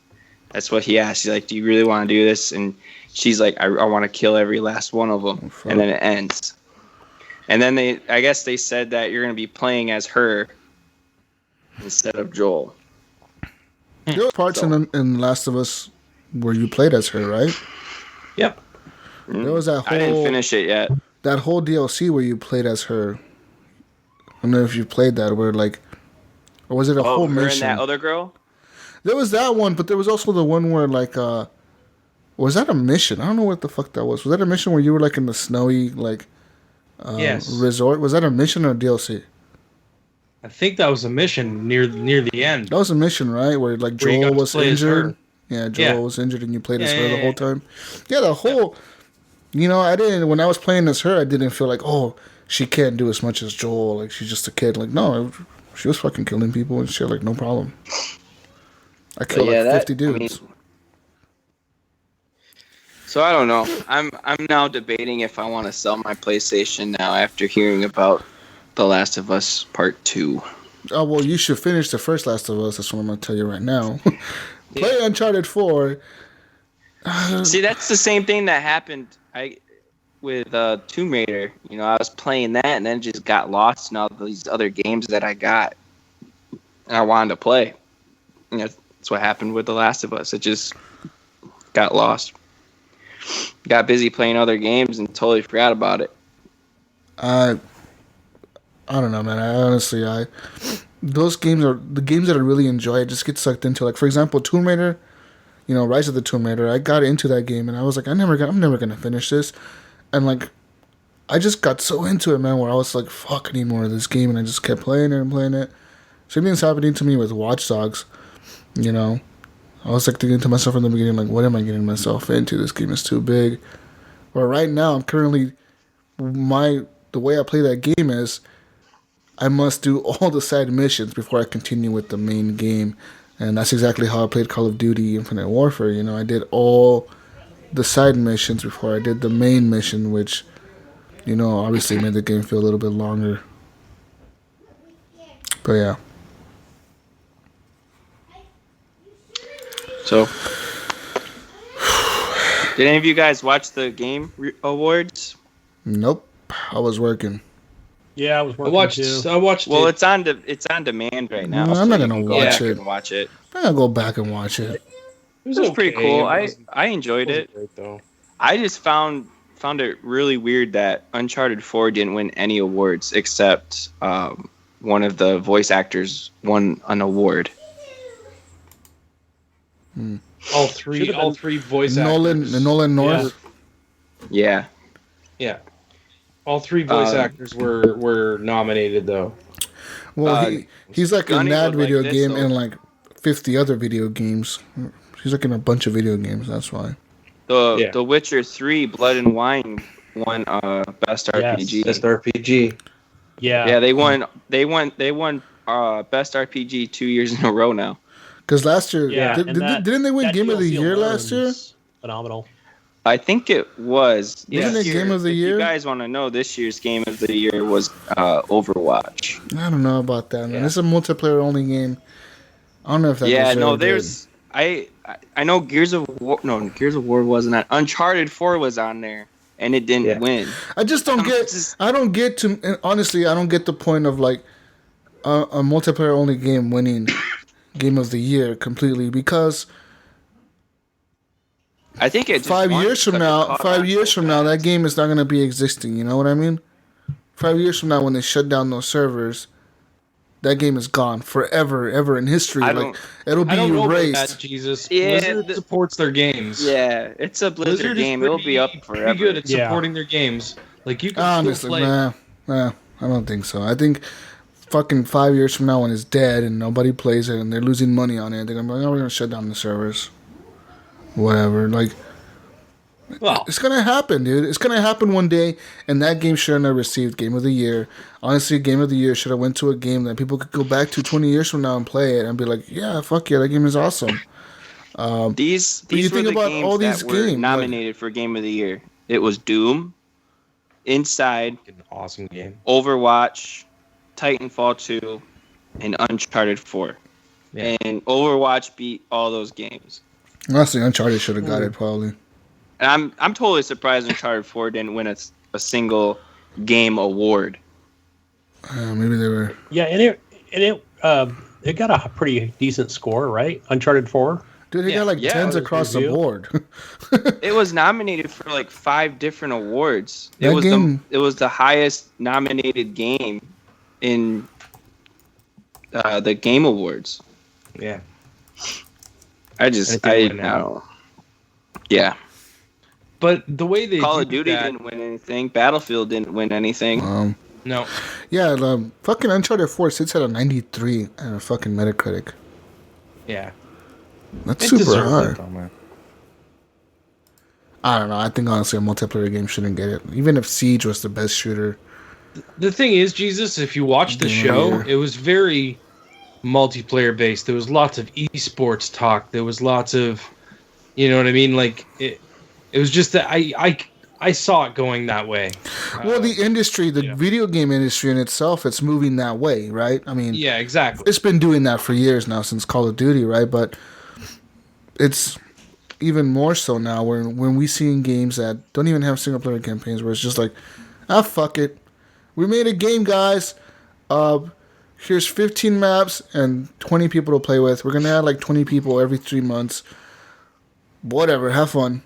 That's what he asked. He's like, "Do you really want to do this?" And she's like, "I want to kill every last one of them." And then it ends. And then I guess they said that you're going to be playing as her instead of Joel. There were parts in Last of Us where you played as her, right? Yep. There was that whole. I didn't finish it yet. That whole DLC where you played as her. I don't know if you played that, where like, or was it a whole her mission? And that other girl? There was that one, but there was also the one where like, was that a mission? I don't know what the fuck that was. Was that a mission where you were like in the snowy like, resort? Was that a mission or a DLC? I think that was a mission near the end. That was a mission, right? Where like Joel was injured. Yeah, Joel was injured, and you played as her the whole time. Yeah, the whole. I didn't. When I was playing as her, I didn't feel like, oh, she can't do as much as Joel. Like she's just a kid. Like no, she was fucking killing people and shit. Like no problem. I killed 50 dudes. So I don't know. I'm now debating if I want to sell my PlayStation now after hearing about The Last of Us Part 2. Oh well, you should finish the first Last of Us. That's what I'm gonna tell you right now. Play Uncharted 4. See, that's the same thing that happened with Tomb Raider. I was playing that and then just got lost in all these other games that I got, and I wanted to play. That's what happened with The Last of Us. It just got lost. Got busy playing other games and totally forgot about it. I don't know, man. Those games are the games that I really enjoy. I just get sucked into. Like for example, Tomb Raider. Rise of the Tomb Raider. I got into that game and I was like, I'm never gonna finish this. And like, I just got so into it, man. Where I was like, fuck, I need more of this game, and I just kept playing it and playing it. Same thing's happening to me with Watch Dogs. I was like thinking to myself in the beginning, like, what am I getting myself into? This game is too big. But right now, I'm currently the way I play that game is I must do all the side missions before I continue with the main game. And that's exactly how I played Call of Duty Infinite Warfare. I did all the side missions before I did the main mission, which, obviously made the game feel a little bit longer. But yeah. So, did any of you guys watch the Game Awards? Nope, I was working. Yeah, I was working too. I watched. Well, it's on demand right now. I'm not gonna watch it. Watch it. I'm gonna go back and watch it. It was pretty cool. I enjoyed it. Great, though. I just found it really weird that Uncharted 4 didn't win any awards except one of the voice actors won an award. All three voice actors. Nolan North. Yeah. Yeah. All 3 voice actors were nominated though. Well, he's like Gunny in that would video like this, game though. and like 50 other video games. He's like in a bunch of video games. That's why. The Witcher 3 Blood and Wine won best RPG. Best RPG. Yeah. Yeah, they won best RPG 2 years in a row now. Because last year, Yeah, didn't they win that Game of the DLC Year alone last year? is phenomenal. I think it was. Isn't it Game of the Year? If you guys want to know, this year's Game of the Year was Overwatch. I don't know about that, man. It's a multiplayer only game. I don't know if that. Yeah, no, there's. I know Gears of War. No, Gears of War wasn't on. Uncharted 4 was on there, and it didn't win. I just don't get. I don't get to. Honestly, I don't get the point of like a multiplayer only game winning Game of the Year completely, because I think it. 5 years from now, that game is not going to be existing. You know what I mean? 5 years from now, when they shut down those servers, that game is gone forever, ever in history. Like it'll be erased. Jesus, yeah, Blizzard supports their games. Yeah, it's a Blizzard game. It'll be up forever. Pretty good at supporting their games. Like you can honestly, still play. Nah, I don't think so. I think fucking 5 years from now, when it's dead and nobody plays it and they're losing money on it, they're gonna be like, "Oh, we're gonna shut down the servers." Whatever, like. Well, it's gonna happen, dude. It's gonna happen one day, and that game shouldn't have received Game of the Year. Honestly, Game of the Year should have went to a game that people could go back to 20 years from now and play it and be like, "Yeah, fuck yeah, that game is awesome." These were the games that were nominated for Game of the Year. It was Doom, Inside, an awesome game, Overwatch, Titanfall 2, and Uncharted 4. Yeah. And Overwatch beat all those games. Honestly, Uncharted should have got it probably. And I'm totally surprised Uncharted 4 didn't win a single game award. Maybe they were. Yeah, and it got a pretty decent score, right? Uncharted 4. Dude, it got like tens across the board. It was nominated for like 5 different awards. It was the highest nominated game in the Game Awards. Yeah. I don't know. Yeah. But the way they Call of Duty didn't win anything. Battlefield didn't win anything. No. Yeah, fucking Uncharted 4 sits at a 93 and a fucking Metacritic. Yeah. That's super high. I don't know. I think honestly a multiplayer game shouldn't get it. Even if Siege was the best shooter. The thing is, Jesus, if you watch the show, it was very multiplayer based. There was lots of esports talk. There was lots of, you know what I mean? Like it was just that I saw it going that way. Well, the industry, video game industry in itself, it's moving that way, right? I mean, yeah, exactly. It's been doing that for years now since Call of Duty, right? But it's even more so now when we see in games that don't even have single player campaigns, where it's just like, fuck it, we made a game, guys. Here's 15 maps and 20 people to play with. We're gonna add like 20 people every 3 months. Whatever, have fun.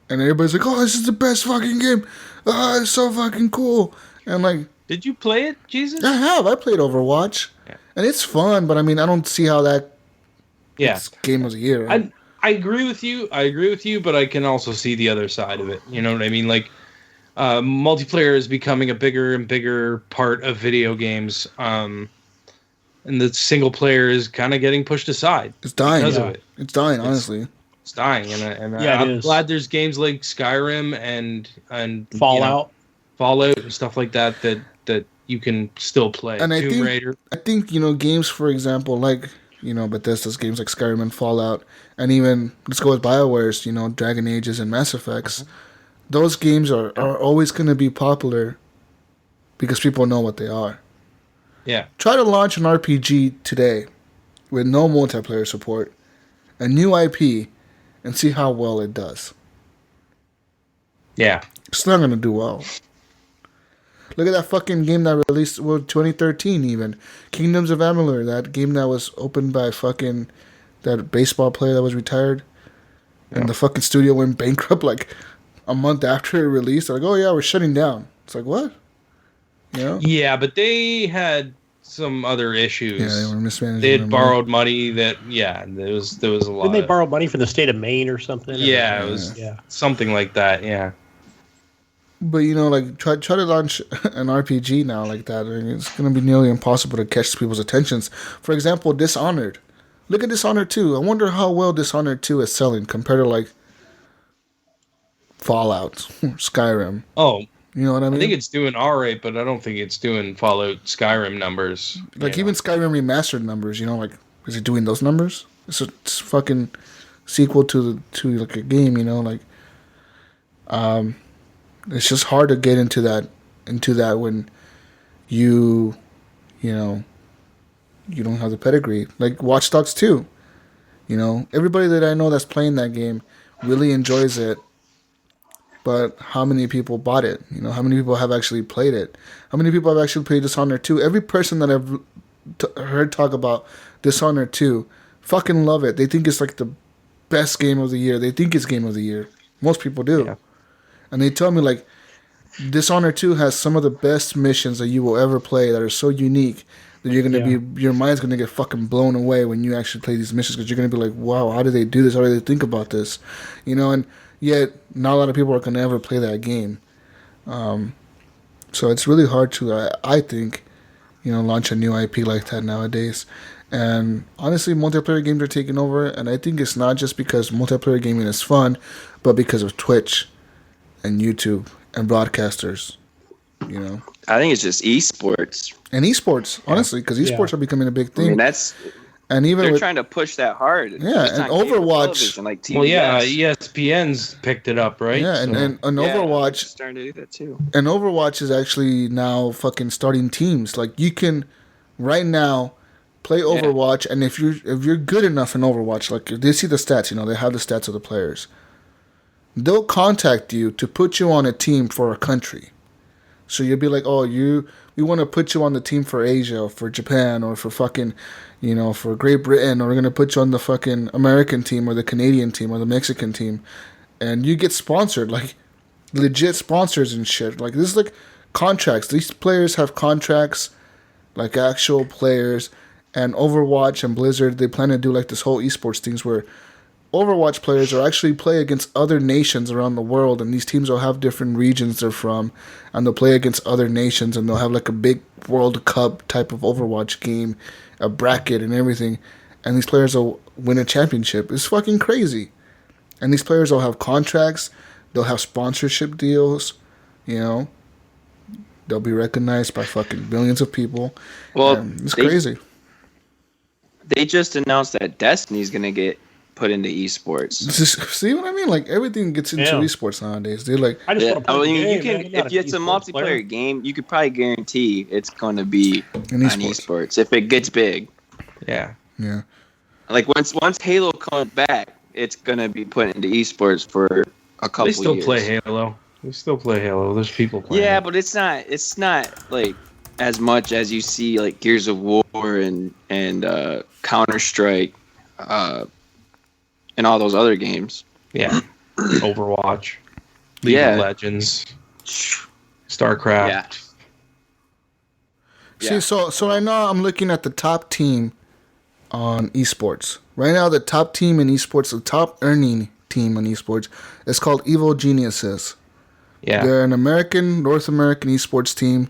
And everybody's like, "Oh, this is the best fucking game. It's so fucking cool." And I'm like, did you play it, Jesus? I have. I played Overwatch, and it's fun. But I mean, I don't see how that. It's Game of the Year. Right? I agree with you. But I can also see the other side of it. You know what I mean? Like, multiplayer is becoming a bigger and bigger part of video games. And the single player is kind of getting pushed aside. It's dying. Because of it. It's dying, honestly. It's dying, and I'm glad there's games like Skyrim and Fallout, and stuff like that you can still play. And Tomb Raider. I think games, for example, like Bethesda's games like Skyrim and Fallout, and even let's go with BioWare's Dragon Ages and Mass Effects. Mm-hmm. Those games are always going to be popular because people know what they are. Yeah. Try to launch an RPG today with no multiplayer support, a new IP. And see how well it does. Yeah. It's not going to do well. Look at that fucking game that released 2013 even. Kingdoms of Amalur, that game that was opened by fucking that baseball player that was retired. And the fucking studio went bankrupt like a month after it released. They're like, "Oh yeah, we're shutting down." It's like, what? Yeah, but they had some other issues. Yeah, they were mismanaging. They had borrowed money there was a lot. Didn't they borrow money from the state of Maine or something? Yeah, it was something like that, yeah. But like try to launch an RPG now like that, and it's gonna be nearly impossible to catch people's attentions. For example, Dishonored. Look at Dishonored 2. I wonder how well Dishonored 2 is selling compared to like Fallout, Skyrim. Oh, you know what I mean? I think it's doing alright, but I don't think it's doing Fallout Skyrim numbers. Like even Skyrim remastered numbers, like, is it doing those numbers? It's a fucking sequel to like a game, like It's just hard to get into that when you know, you don't have the pedigree. Like Watch Dogs 2. You know, everybody that I know that's playing that game really enjoys it. But how many people bought it? You know, how many people have actually played it? How many people have actually played Dishonored 2? Every person that I've heard talk about Dishonored 2 fucking love it. They think it's like the best game of the year. They think it's game of the year. Most people do. Yeah. And they tell me like Dishonored 2 has some of the best missions that you will ever play that are so unique that you're gonna be, your mind's gonna get fucking blown away when you actually play these missions, because you're gonna be like, wow, how do they do this? How do they think about this? You know, and yet not a lot of people are gonna ever play that game. So it's really hard to, I think, you know, launch a new IP like that nowadays. And honestly, multiplayer games are taking over, and I think it's not just because multiplayer gaming is fun, but because of Twitch and YouTube and broadcasters. You know, I think it's just esports. And esports, honestly, because esports are becoming a big thing. I mean, and even they're trying to push that hard. Yeah, and Overwatch. Like TBS. Well, yeah, ESPN's picked it up, right? Yeah, and Overwatch starting to do that too. And Overwatch is actually now fucking starting teams. Like you can right now play Overwatch, and if you're good enough in Overwatch, like they see the stats, you know, they have the stats of the players. They'll contact you to put you on a team for a country. So you'll be like, oh, we want to put you on the team for Asia or for Japan or for fucking, you know, for Great Britain, or we're going to put you on the fucking American team or the Canadian team or the Mexican team. And you get sponsored, like legit sponsors and shit. Like this is like contracts. These players have contracts, like actual players. And Overwatch and Blizzard, they plan to do like this whole esports things where Overwatch players will actually play against other nations around the world, and these teams will have different regions they're from, and they'll play against other nations, and they'll have like a big World Cup type of Overwatch game, a bracket and everything, and these players will win a championship. It's fucking crazy. And these players will have contracts, they'll have sponsorship deals, you know, they'll be recognized by fucking billions of people. Well, it's crazy. They just announced that Destiny's gonna get put into esports. See what I mean? Like everything gets into esports nowadays. They're like, I just want to play the game, you can, if it's a multiplayer game, you could probably guarantee it's going to be an esports if it gets big. Yeah. Like once Halo comes back, it's going to be put into esports for a couple years. They still play Halo. We still play Halo. There's people playing. Yeah, but it's not like as much as you see like Gears of War and Counter-Strike. And all those other games. Yeah. Overwatch. League of Legends. StarCraft. See, so right now I'm looking at the top team on esports. Right now the top team in esports, the top earning team in esports, is called Evil Geniuses. Yeah. They're an North American esports team.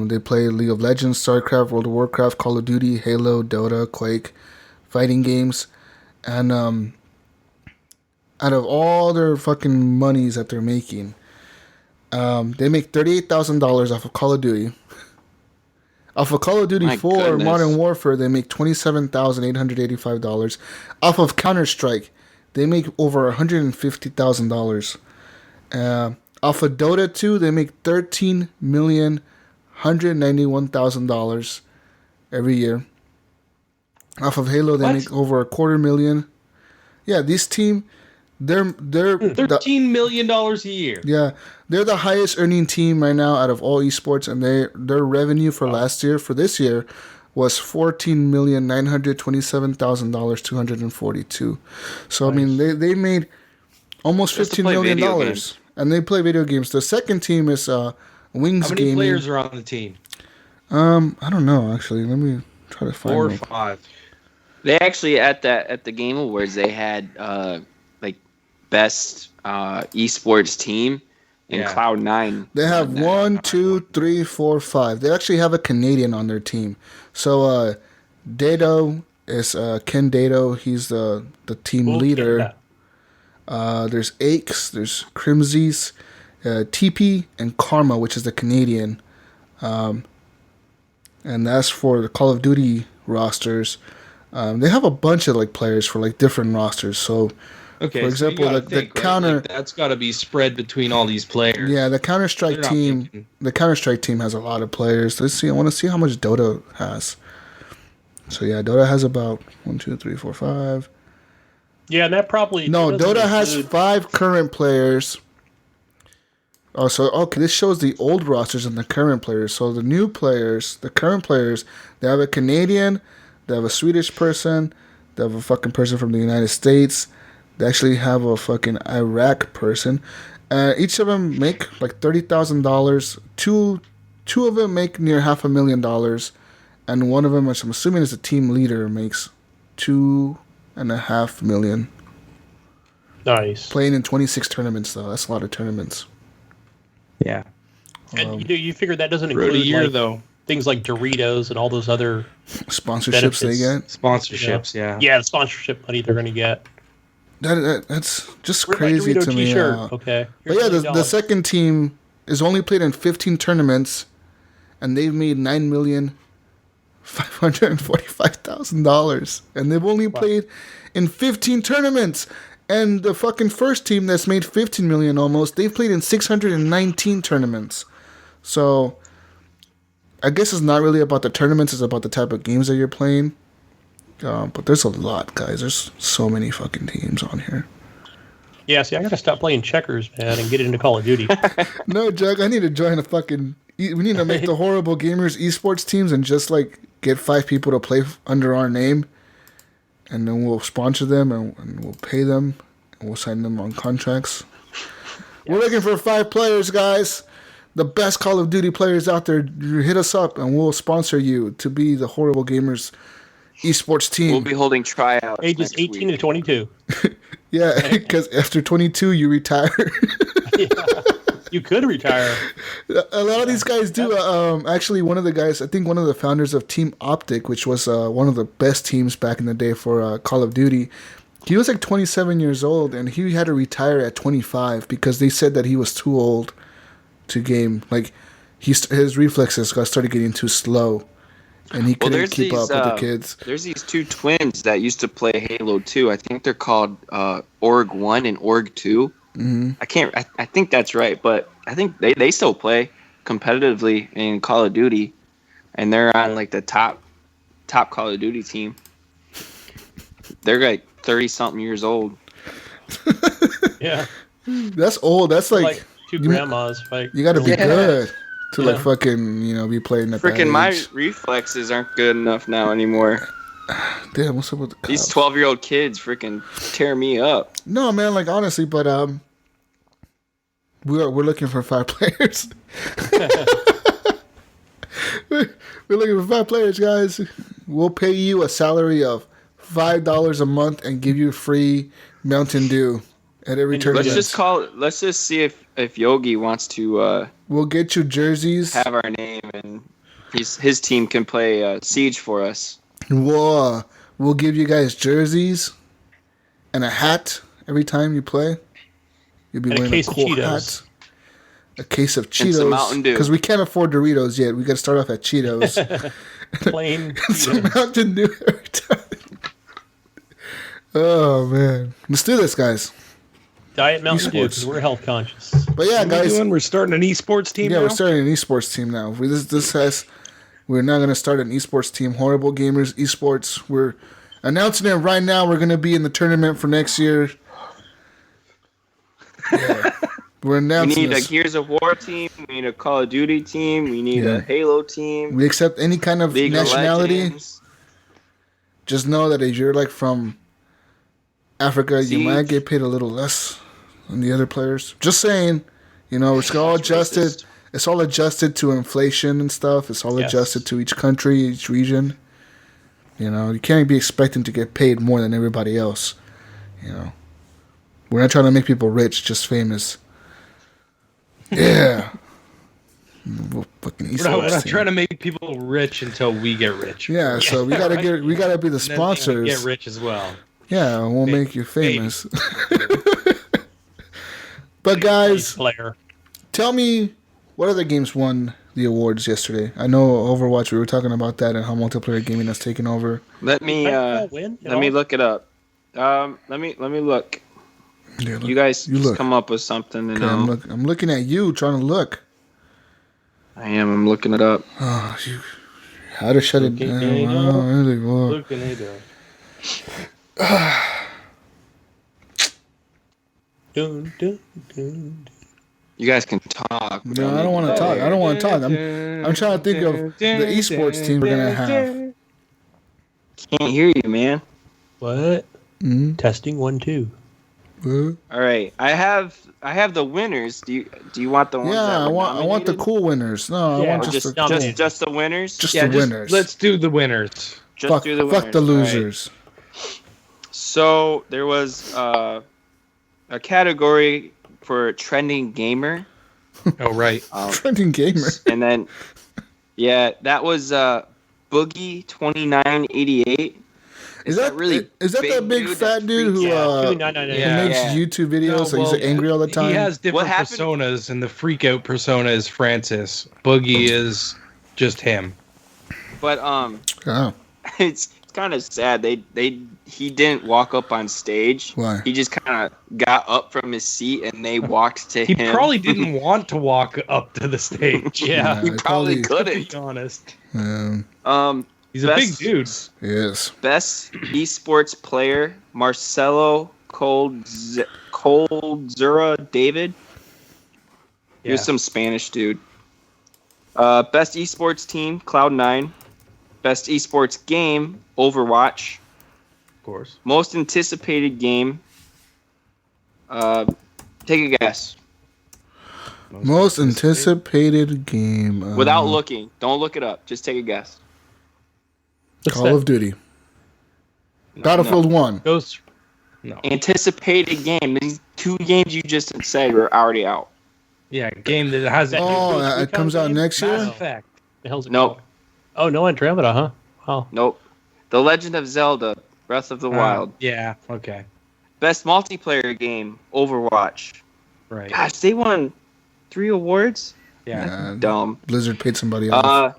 They play League of Legends, StarCraft, World of Warcraft, Call of Duty, Halo, Dota, Quake, fighting games. And out of all their fucking monies that they're making, they make $38,000 off of Call of Duty. Off of Call of Duty 4 Modern Warfare, they make $27,885. Off of Counter-Strike, they make over $150,000. Off of Dota 2, they make $13,191,000 every year. Off of Halo, they make over $250,000. Yeah, this team, they're $13 million a year. Yeah, they're the highest earning team right now out of all esports, and their revenue for this year, was $14,927,242. So I mean, they made almost $15 million, and they play video games. The second team is Wings Gaming. How many players are on the team? I don't know actually. Let me try to find 4 or 5. They actually at the Game Awards they had like best esports team in Cloud9. They have 1, 2, 3, 4, 5. They actually have a Canadian on their team. So Dado is Ken Dado. He's the team leader. There's Aches. There's Crimsies, TP, and Karma, which is the Canadian. And that's for the Call of Duty rosters. They have a bunch of like players for like different rosters. So Okay, For example, so you the gotta think, right? counter. Like, that's got to be spread between all these players. Yeah, the Counter-Strike They're not team. making- The Counter-Strike team has a lot of players. Let's see. I want to see how much Dota has. So yeah, Dota has about 1, 2, 3, 4, 5. Yeah, and that probably No, doesn't Dota has include- 5 current players. Oh, so okay, this shows the old rosters and the current players. So the new players, the current players, they have a Canadian, they have a Swedish person, they have a fucking person from the United States. They actually have a fucking Iraq person. Each of them make like $30,000. Two of them make near $500,000, and one of them, which I'm assuming is the team leader, makes $2.5 million. Nice. Playing in 26 tournaments, though. That's a lot of tournaments. Yeah. And you figure that doesn't For a include year, like, though. things like Doritos and all those other Sponsorships they benefits. get. Sponsorships, yeah. Yeah, the sponsorship money they're going to get. That's just Where's my crazy Dorito to me. T-shirt? Okay. But Here's yeah, the $1. second team is only played in 15 tournaments, and they've made $9,545,000, and they've only played in 15 tournaments. And the fucking first team that's made 15 million almost, they've played in 619 tournaments. So I guess it's not really about the tournaments; it's about the type of games that you're playing. But there's a lot, guys. There's so many fucking teams on here. Yeah, see, I got to stop playing checkers, man, and get into Call of Duty. No, Jack, I need to join a fucking... We need to make the Horrible Gamers esports teams and just, like, get 5 people to play under our name. And then we'll sponsor them and we'll pay them. And we'll sign them on contracts. We're looking for 5 players, guys. The best Call of Duty players out there. Hit us up and we'll sponsor you to be the Horrible Gamers esports team. We'll be holding tryouts. Ages next 18 week. to 22. Yeah, because after 22, you retire. Yeah. You could retire. A lot of these guys do. Actually, one of the guys, I think one of the founders of Team Optic, which was one of the best teams back in the day for Call of Duty, he was like 27 years old, and he had to retire at 25 because they said that he was too old to game. Like, his reflexes started getting too slow, and he couldn't keep up with the kids. There's these 2 twins that used to play Halo 2. I think they're called Org 1 and Org 2. Mm-hmm. I think that's right, but I think they still play competitively in Call of Duty, and they're on like the top Call of Duty team. They're like 30-something years old. Yeah. That's old. That's like 2 grandmas. you got to be Yeah. good to like Yeah. fucking be playing at that Freaking my age. reflexes aren't good enough now anymore. Damn, what's up with the cops? These 12-year-old kids freaking tear me up. No, man, like honestly, but we're looking for 5 players. We're looking for 5 players, guys. We'll pay you a salary of $5 a month and give you free Mountain Dew at every tournament. Let's just see if Yogi wants to We'll get you jerseys. have our name, and his team can play Siege for us. We'll give you guys jerseys and a hat every time you play. You'll be And a wearing a case of cool Cheetos. hat. A case of And some Mountain Cheetos. Dew. Because we can't afford Doritos yet. We got to start off at Cheetos. Plain. Some Mountain Dew every time. Oh, man. Let's do this, guys. Diet Mountain Dew, Esports. because we're health conscious. But yeah, guys. We're starting an esports team Yeah, now? we're starting an esports team now. We're not going to start an esports team. Horrible Gamers Esports. We're announcing it right now. We're going to be in the tournament for next year. Yeah. We're We announcing need a this. Gears of War team. We need a Call of Duty team. We need Yeah. a Halo team. We accept any kind of League of nationality. Legends. Just know that if you're like from Africa, you Siege. might get paid a little less than the other players. Just saying, it's all That's adjusted. racist. It's all adjusted to inflation and stuff. It's all Yes. adjusted to each country, each region. You can't be expecting to get paid more than everybody else. We're not trying to make people rich, just famous. Yeah. Fucking We're not esports team. trying to make people rich until we get rich. Yeah, so we gotta right? we gotta be the And then sponsors. get rich as well. Yeah, we'll Maybe. make you famous. But guys, Player. tell me what other games won the awards yesterday. I know Overwatch. We were talking about that and how multiplayer gaming has taken over. Let me Titanfall win? let me look it up. Let me look. Yeah, look, You guys you just look. come up with something. And Okay, I'm looking at you, trying to look. I am. I'm looking it up. Oh, how to shut it Looking down? it Wow, up. really, boy. Looking at it. Dun, dun, dun. You guys can talk. No, I don't want to talk. I don't want to talk. I'm trying to think of the esports team we're gonna have. Can't hear you, man. What? Mm-hmm. Testing 1, 2. All right, I have the winners. Do you want the ones? Yeah, that I were want the nominated? cool winners. No, I Yeah, want or just just the winners. just Yeah, the just winners. let's do the winners. Just fuck, do the winners. fuck the All right. losers. So there was a category for trending gamer, Oh, right. Trending gamer. and then that was Boogie 2988. Is that that big dude fat that dude who freaks out? 2998. Yeah. who makes Yeah. YouTube videos? No, so he's well, angry all the time. He has different happened? personas, and the freak out persona is Francis. Boogie is just him. But Oh, it's kind of sad. He didn't walk up on stage. Why? He just kind of got up from his seat and they walked to He him. probably didn't want to walk up to the stage. Yeah. He I probably To be couldn't. honest, He's he's a big dude. yes. Best esports player, Marcelo Coldzera David. He was Yeah. some Spanish dude. Best esports team, Cloud9. Best esports game, Overwatch. Of course. Most anticipated game. Take a guess. Most anticipated game. Without looking. Don't look it up. Just take a guess. What's Call that? of Duty. Battlefield 1. Ghost. No. Anticipated game. These two games you just said are already out. Yeah, game that has Oh, Ghost it comes out Recon next Mass year? Effect. The hell's it Nope. called? Oh, no Andromeda, huh? Wow. Nope. The Legend of Zelda, Breath of the Wild. Yeah. Okay. Best multiplayer game, Overwatch. Right. Gosh, they won 3 awards? Yeah. Dumb. Blizzard paid somebody off.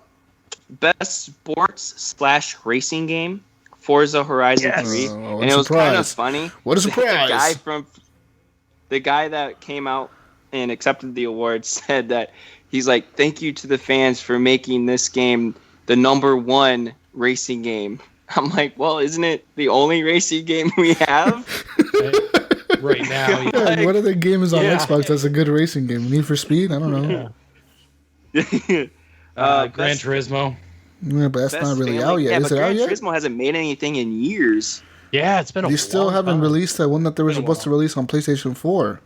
Best sports/racing game, Forza Horizon Yes. 3. Oh, what And a it was kind of surprise. funny. What a surprise. The guy that came out and accepted the award said that he's like, thank you to the fans for making this game the #1 racing game. I'm like, well, isn't it the only racing game we have? Right now. Yeah. Yeah, what other game is on yeah. Xbox that's a good racing game? Need for Speed? I don't know. Gran Best- Turismo. Yeah, but that's Best not really family- out yet. Yeah, Is but it out Gran yet? Turismo hasn't made anything in years. Yeah, it's been a They still long haven't time. released that one that they were Been a supposed to release on PlayStation 4.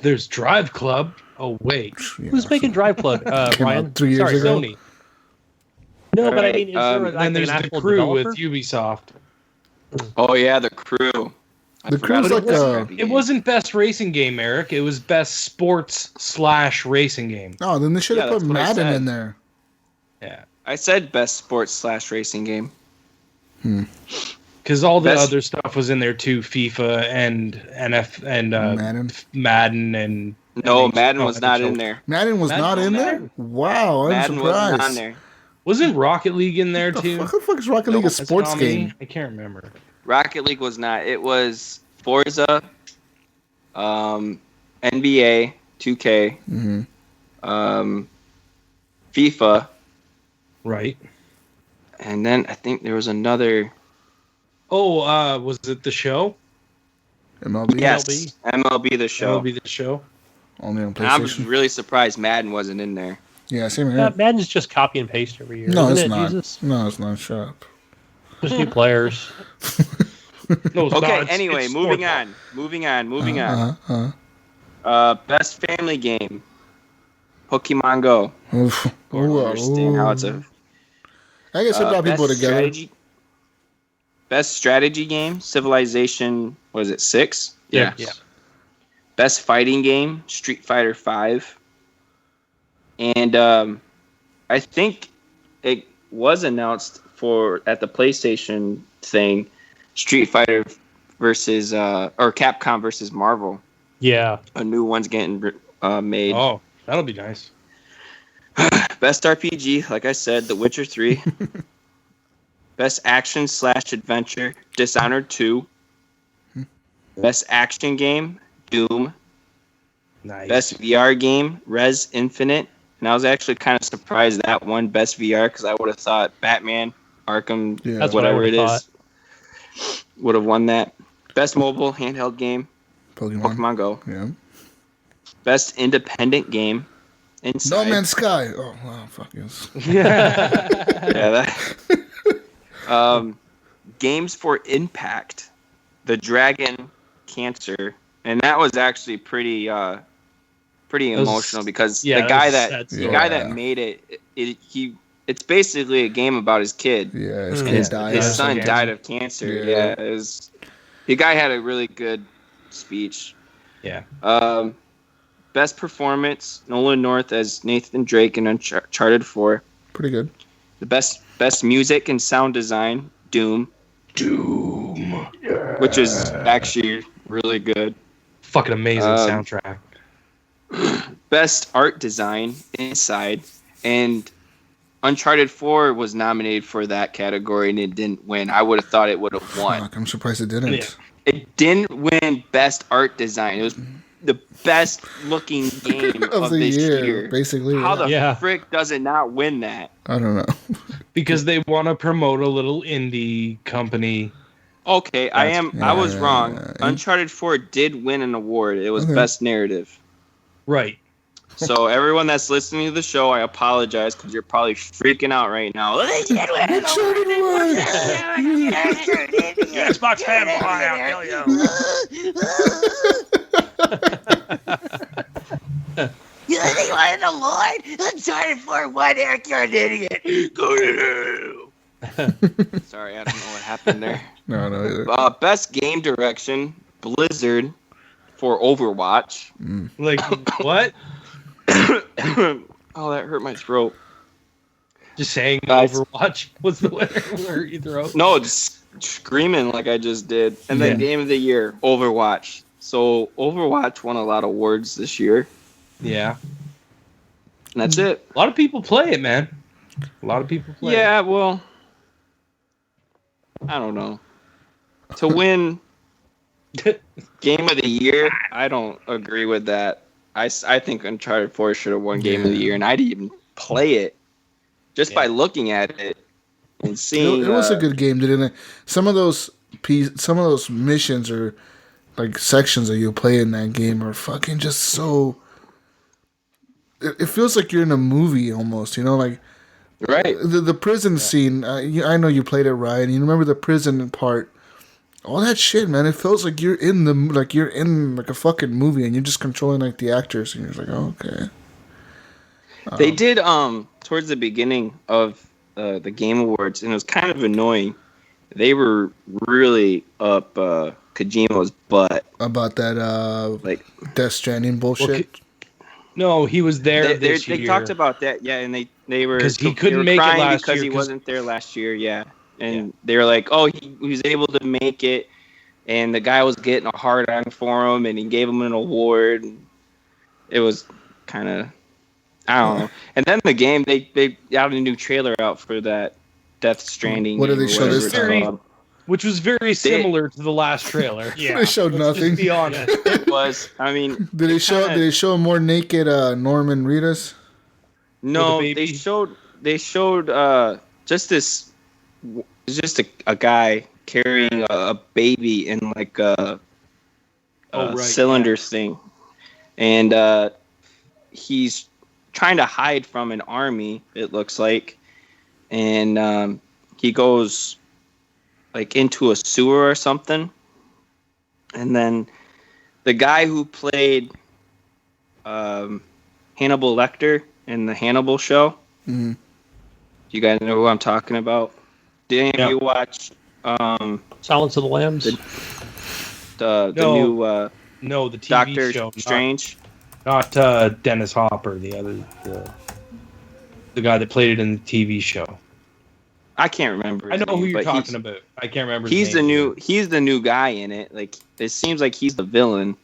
There's Drive Club. Oh wait. Yeah, Who's making Drive Club? Came out Ryan? 3 years Sorry, ago. Sony. No, but I Alright, mean, is there and a, And then there's an the actual Crew developer? with Ubisoft. Oh yeah, the Crew. I The forgot Crew's about like that a- crappy It game. wasn't best racing game, Eric. It was best sports/racing game. Oh, then they should have Yeah, put that's what I Madden said. in there. Yeah. I said best sports/racing game. Because all the Best- other stuff was in there too, FIFA and Madden and No, Madden was not in there. Madden was Madden not was in not there? there? Wow, I'm Madden surprised. wasn't on there. Wasn't Rocket League in there What too? the fuck is Rocket League a That's sports Konami? game? I can't remember. Rocket League was not. It was Forza, NBA 2K, Mm-hmm. FIFA, Right. and then I think there was another. Oh, was it the show? MLB? Yes, MLB the Show. MLB the show. Only on And I was PlayStation. really surprised Madden wasn't in there. Yeah, same here. Madden's just copy and paste every year. No, isn't it's it, not. Jesus? No, it's not. Shut up. Just new players. No, it's Okay, not. It's- anyway, it's moving Sportball. on. Moving on. Best family game, Pokemon Go. Oof. I don't understand how it's a I guess it brought people best together. Best strategy game, Civilization. Was it 6? Yeah. Best fighting game, Street Fighter 5. And I think it was announced at the PlayStation thing, Street Fighter versus or Capcom versus Marvel. Yeah. A new one's getting made. Oh, that'll be nice. Best RPG, like I said, The Witcher 3. Best action/adventure, Dishonored 2. Best action game, Doom. Nice. Best VR game, Res Infinite. And I was actually kind of surprised that one Best VR because I would have thought Batman, Arkham, That's what I whatever it would've is, would have won that. Best mobile handheld game, Pokemon Go. Yeah. Best independent game, Inside. No Man's Sky. Oh wow, fuck yes. Yeah, that. Games for Impact, The Dragon Cancer, and that was actually pretty emotional because the guy that made it, it's basically a game about his kid. Yeah, his And kid died. his son died of cancer. Yeah, the guy had a really good speech. Yeah. Best performance, Nolan North as Nathan Drake in Uncharted 4. Pretty good. The best music and sound design, Doom. Which is actually really good. Fucking amazing soundtrack. Best art design, Inside. And Uncharted 4 was nominated for that category and it didn't win. I would have thought it would have won. Fuck, I'm surprised it didn't. Yeah. It didn't win best art design. It was the best looking game of this year. Basically. How the frick does it not win that? I don't know. Because they want to promote a little indie company. Okay, I was wrong. Uncharted 4 did win an award. It was best narrative. Right. So everyone that's listening to the show, I apologize because you're probably freaking out right now. Xbox fanboy, I'll kill you. You think you wanted the Lord? Uncharted 4 1, Eric, you're an idiot. Go to hell. Sorry, I don't know what happened there. No. Best game direction, Blizzard for Overwatch. Like, what? Oh, that hurt my throat. Just saying Overwatch was the winner where you throw. No, just screaming like I just did. And then Game of the Year, Overwatch. So Overwatch won a lot of awards this year. Yeah. And that's it. A lot of people play it, man. A lot of people play it. Yeah, well, I don't know. To win Game of the Year, I don't agree with that. I think Uncharted 4 should have won Game of the Year, and I didn't even play it. Just by looking at it and seeing... It was a good game, didn't it? Some of those missions or like sections that you play in that game are fucking just so... It feels like you're in a movie almost, you know? Like, right. The prison scene, I know you played it right, and you remember the prison part. All that shit, man. It feels like you're in a fucking movie, and you're just controlling like the actors, and you're just like, oh, okay. They did towards the beginning of the Game Awards, and it was kind of annoying. They were really up Kojima's butt about that like Death Stranding bullshit. No, he was there this year. They talked about that, yeah, and they were because he couldn't make it last because year he wasn't there last year, yeah. And they were like, oh, he was able to make it, and the guy was getting a hard on for him, and he gave him an award. And it was kind of, I don't know. And then the game, they got a new trailer out for that Death Stranding. What did they show this time? Which was very similar to the last trailer. Yeah, they showed nothing. Just be honest. It was. I mean, did they show more naked Norman Reedus? No, they showed just this. It's just a guy carrying a baby in like a cylinder thing, and he's trying to hide from an army. It looks like, and he goes like into a sewer or something, and then the guy who played Hannibal Lecter in the Hannibal show. Mm-hmm. You guys know who I'm talking about? Did any of you watch Silence of the Lambs? The new the TV Doctor show, Strange? Not Dennis Hopper, the guy that played it in the TV show. I can't remember. I know who you're talking about. I can't remember. He's the new guy in it. Like it seems like he's the villain,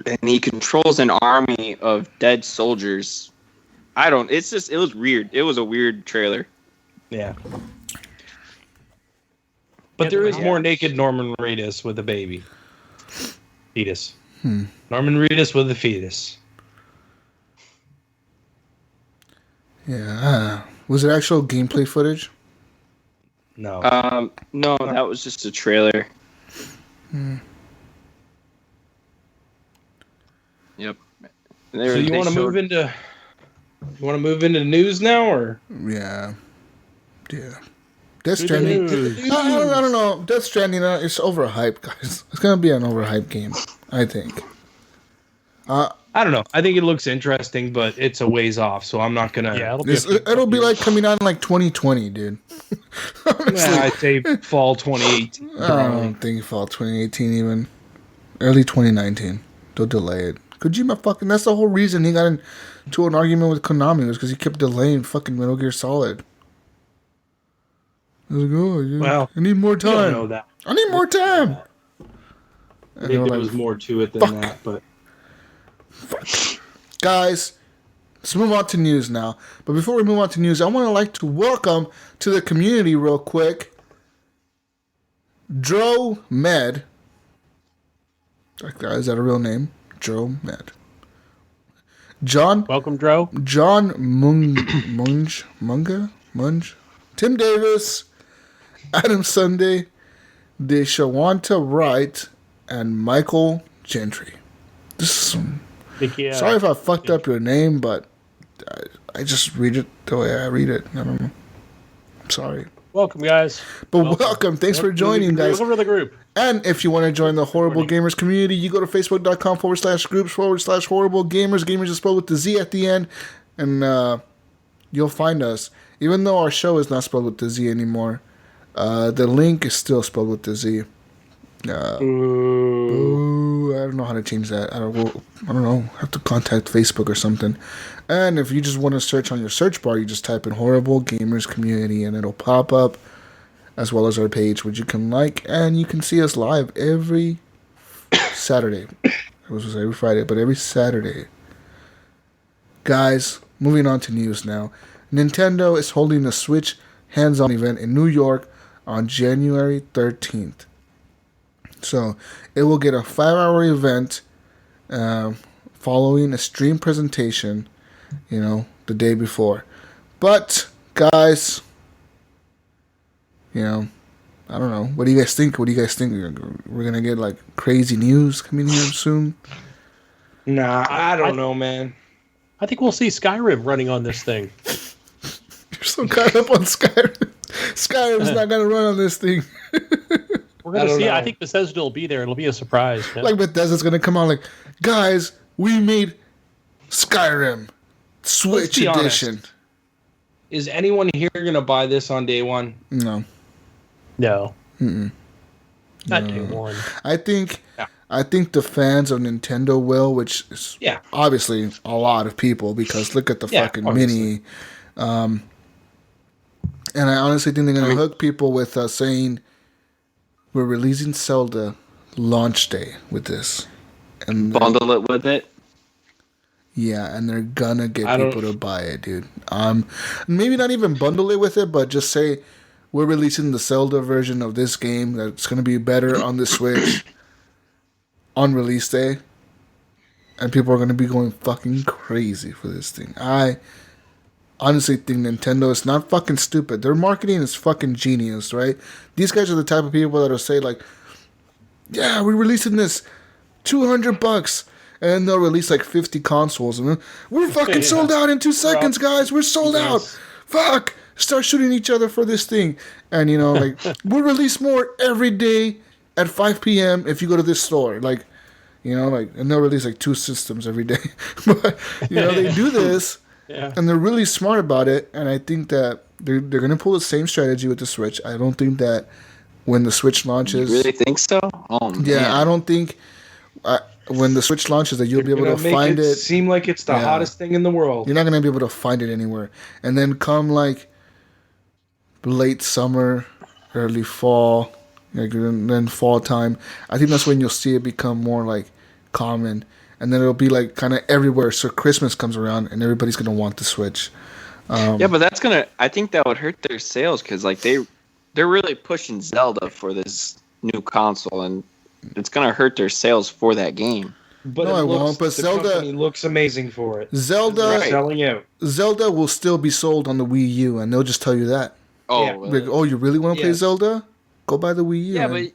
and he controls an army of dead soldiers. It was weird. It was a weird trailer. Yeah. But there is more naked Norman Reedus with a baby. Fetus. Norman Reedus with the fetus. Yeah. Was it actual gameplay footage? No. No, that was just a trailer. Yep. So you want to move into? You want to move into news now, or? Yeah. Death Stranding. I don't know. Death Stranding is overhyped, guys. It's gonna be an overhyped game, I think. I don't know. I think it looks interesting, but it's a ways off, so I'm not gonna. Yeah, it'll be like coming out in like 2020, dude. I'd say fall 2018. I don't think fall 2018 even. Early 2019. They'll delay it. Kojima fucking. That's the whole reason he got into an argument with Konami was because he kept delaying fucking Metal Gear Solid. I was like, well, I need more time. I don't know that. I need more time. I think there was more to it than that, but. Guys, let's move on to news now. But before we move on to news, I want to welcome to the community real quick Dro Med. Is that a real name? Dro Med. John. Welcome, Dro. John Munge. Tim Davis. Adam Sunday. Deshawanta Wright. And Michael Gentry. This is some... Sorry if I fucked up your name, but I just read it the way I read it. I don't know. I'm sorry. Welcome, guys. But welcome. Thanks for joining, guys. Welcome to the group. And if you want to join the Horrible Gamers community, you go to facebook.com/groups/Horrible Gamers. Gamers is spelled with the Z at the end. And you'll find us. Even though our show is not spelled with the Z anymore, the link is still spelled with the Z. Boo. I don't know how to change that. I don't know. I have to contact Facebook or something. And if you just want to search on your search bar, you just type in Horrible Gamers Community and it'll pop up, as well as our page, which you can like, and you can see us live every Saturday. I was going to say every Friday, but every Saturday. Guys, moving on to news now. Nintendo is holding a Switch hands-on event in New York on January 13th. So, it will get a 5-hour event following a stream presentation, the day before. But, guys, I don't know. What do you guys think? We're going to get, like, crazy news coming here soon? Nah, I don't know, man. I think we'll see Skyrim running on this thing. You're so caught up on Skyrim. Skyrim's not going to run on this thing. We're going to see. I think Bethesda will be there. It'll be a surprise. Man. Like Bethesda's going to come out like, guys, we made Skyrim Switch edition. Honest. Is anyone here going to buy this on day one? No. No. Mm-mm. Not day one. I think the fans of Nintendo will, which is obviously a lot of people, because look at the fucking obviously. Mini. And I honestly think they're going to hook people with saying, we're releasing Zelda launch day with this. And bundle it with it? Yeah, and they're going to get people to buy it, dude. Maybe not even bundle it with it, but just say, we're releasing the Zelda version of this game that's going to be better on the Switch on release day. And people are going to be going fucking crazy for this thing. I honestly think Nintendo is not fucking stupid. Their marketing is fucking genius, right? These guys are the type of people that'll say, like, yeah, we're releasing this $200, and then they'll release like 50 consoles, and we're fucking sold out in 2 seconds, guys. We're sold out. Fuck. Start shooting each other for this thing. And, like, we'll release more every day at 5 p.m. if you go to this store. Like, and they'll release like 2 systems every day. But, they do this. Yeah. And they're really smart about it, and I think that they're going to pull the same strategy with the Switch. I don't think that when the Switch launches... You really think so? Oh, man. Yeah, I don't think when the Switch launches that you'll be able to find it... seem like it's the hottest thing in the world. You're not going to be able to find it anywhere. And then come like late summer, early fall, then fall time, I think that's when you'll see it become more like common. And then it'll be like kind of everywhere. So Christmas comes around and everybody's going to want the Switch. Yeah, but that's going to... I think that would hurt their sales because like they're really pushing Zelda for this new console. And it's gonna hurt their sales for that game. But No, it it looks, won't, but the Zelda- company looks amazing for it. Zelda, They're Right. selling out. Zelda will still be sold on the Wii U, and they'll just tell you that. Oh, Yeah. really? Like, oh, you really want to play Yes. Zelda? Go buy the Wii U. Yeah, man. but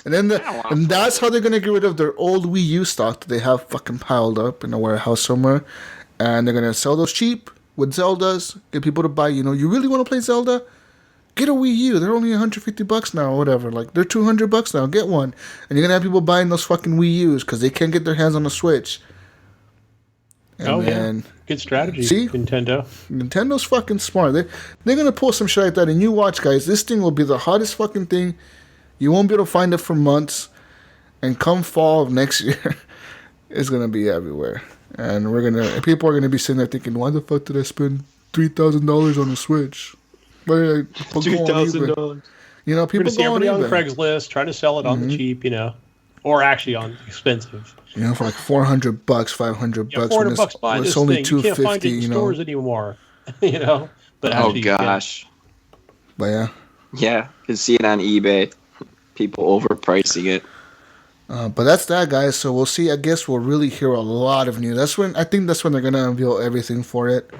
And then I don't want and to that's play how they're gonna get rid of their old Wii U stock that they have fucking piled up in a warehouse somewhere, and they're gonna sell those cheap with Zeldas, get people to buy. You really want to play Zelda? Get a Wii U. They're only $150 now or whatever. Like they're $200 now. Get one, and you're gonna have people buying those fucking Wii U's because they can't get their hands on the Switch. And then Good strategy, See? Nintendo. Nintendo's fucking smart. They're gonna pull some shit like that, and you watch, guys. This thing will be the hottest fucking thing. You won't be able to find it for months, and come fall of next year, it's gonna be everywhere. And people are gonna be sitting there thinking, why the fuck did I spend $3,000 on a Switch? Why did I go on eBay? $2,000. We're People going to see go on everybody on eBay. Craigslist trying to sell it on the cheap, or actually on expensive. For like $400, $500 Yeah, when $400 buy when this it's only thing. You can't find it $250. in stores anymore. But Oh actually, you can. gosh. But yeah. Yeah, you can see it on eBay. People overpricing it. But that's that, guys. So we'll see. I guess we'll really hear a lot of news. I think that's when they're gonna unveil everything for it,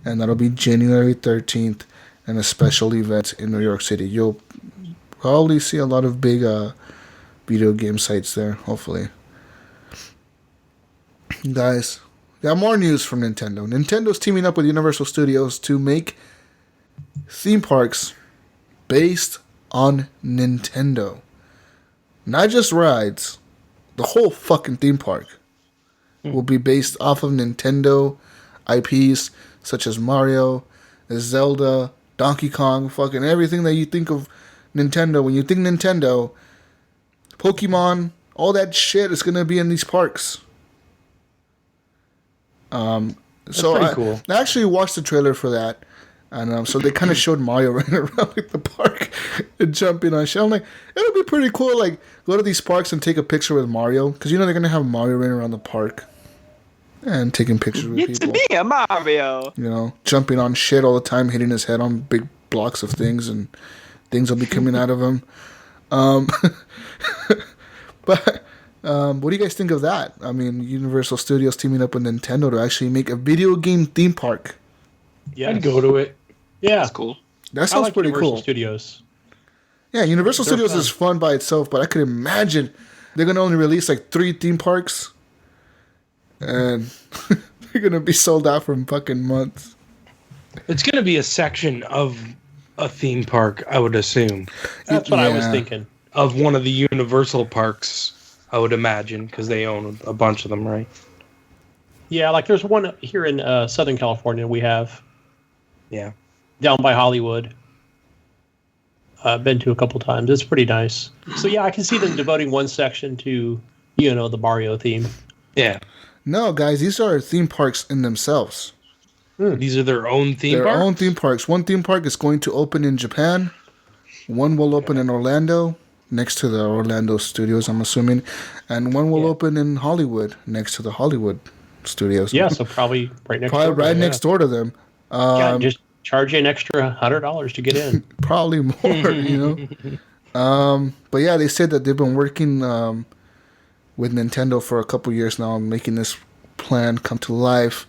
and that'll be January 13th, and a special event in New York City. You'll probably see a lot of big video game sites there. Hopefully, guys. Got more news from Nintendo. Nintendo's teaming up with Universal Studios to make theme parks based on Nintendo. Not just rides, the whole fucking theme park will be based off of Nintendo IPs such as Mario, Zelda, Donkey Kong, fucking everything that you think of Nintendo. When you think Nintendo, Pokemon, all that shit is gonna be in these parks. So pretty cool. I actually watched the trailer for that. And so they kind of showed Mario running around like the park and jumping on shit. I'm like, it'll be pretty cool. Like, go to these parks and take a picture with Mario. Because, they're going to have Mario running around the park and taking pictures with It's people. me, a Mario. Jumping on shit all the time, hitting his head on big blocks of things. And things will be coming out of him. But what do you guys think of that? I mean, Universal Studios teaming up with Nintendo to actually make a video game theme park. Yeah, I'd go to it. Yeah, That's cool. That I sounds like pretty Universal cool. Studios. Yeah, Universal They're Studios fun. is fun by itself, but I could imagine they're going to only release like 3 theme parks. And they're going to be sold out for fucking months. It's going to be a section of a theme park, I would assume. That's what I was Yeah. thinking. Of one of the Universal parks, I would imagine, because they own a bunch of them, right? Yeah, like there's one here in Southern California we have Yeah. down by Hollywood. I've been to a couple times. It's pretty nice. So yeah, I can see them devoting one section to, the Mario theme. Yeah. No, guys, these are theme parks in themselves. These are their own theme Their parks? own theme parks. One theme park is going to open in Japan. One will open in Orlando, next to the Orlando studios, I'm assuming. And one will open in Hollywood, next to the Hollywood studios. Yeah, so probably right next Probably door. right next door to them. Yeah, just charge you an extra $100 to get in. Probably more, But yeah, they said that they've been working with Nintendo for a couple years now, making this plan come to life.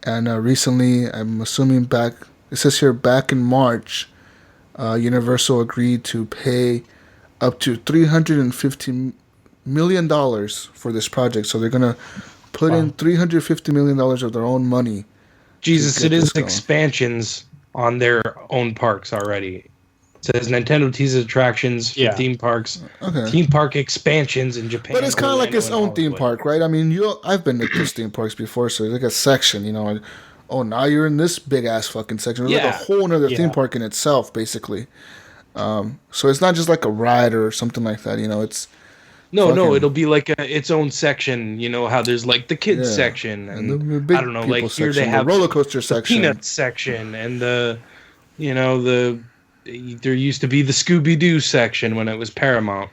And recently, I'm assuming it says here back in March, Universal agreed to pay up to $350 million for this project. So they're going to put in $350 million of their own money. Jesus, get it is this going. expansions on their own parks already. It says Nintendo teases attractions for theme parks, Okay. theme park expansions in Japan. But it's kind of like Orlando, its and own theme Hollywood. park, right? I mean, I've been to those theme parks before, so it's like a section, like, oh, now you're in this big ass fucking section. It's like a whole other theme park in itself, basically. So it's not just like a ride or something like that, It's No, it'll be like its own section. You know how there's like the kids section, and the big I don't know, like people here they section, the have roller coaster the section. Peanuts section, and there used to be the Scooby Doo section when it was Paramount.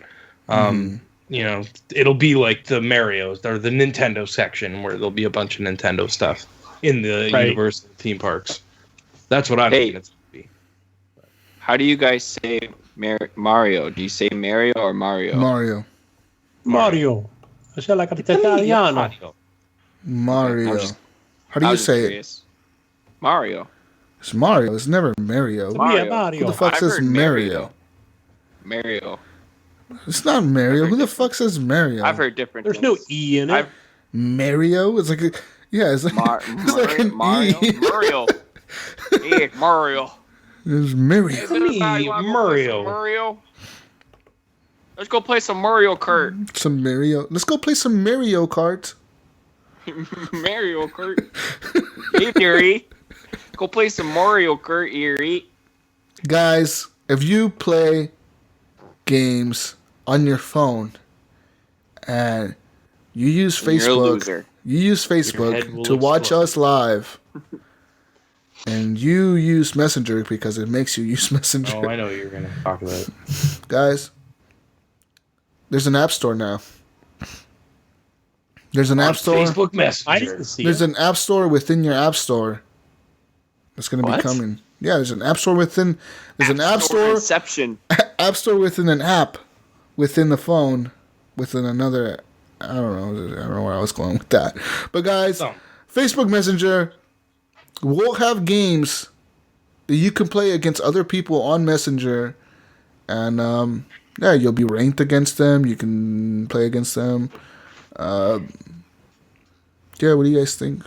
It'll be like the Mario's or the Nintendo section where there'll be a bunch of Nintendo stuff in the Universal theme parks. That's what I'm thinking it's going to be. How do you guys say Mario? Do you say Mario or Mario? Mario. Mario. I sound like an Italiano. Mario. just- How do I you was just say it? curious. Mario. It's Mario. It's never Mario. Yeah, Who Mario. the fuck I've says heard Mario? Mario. It's not Mario. I've Who heard the fuck says Mario? I've heard different. There's no things. E in it. I've- Mario. It's like it's like it's like an Mario. E. Mario. Yeah, Mario. It's Mario. Hey, little guy, you wanna go play Mario. some Mario. Let's go play some Mario Kart. Some Mario. Let's go play some Mario Kart. Mario Kart. Hey, Erie. Go play some Mario Kart, Erie. Guys, if you play games on your phone and you use You're a Facebook, loser. you use head Facebook will to watch explode. us live, and you use Messenger because it makes you use Messenger. Oh, I know what you're gonna talk about. Guys, there's an app store now. There's an app store. Facebook I Messenger. didn't see There's it. an app store within your app store. That's going to be What? coming. Yeah, there's an app store within. There's an app store. Inception. App store within an app, within the phone, within another. I don't know where I was going with that. But guys, So- Facebook Messenger will have games that you can play against other people on Messenger, and yeah, you'll be ranked against them. You can play against them. Yeah, what do you guys think?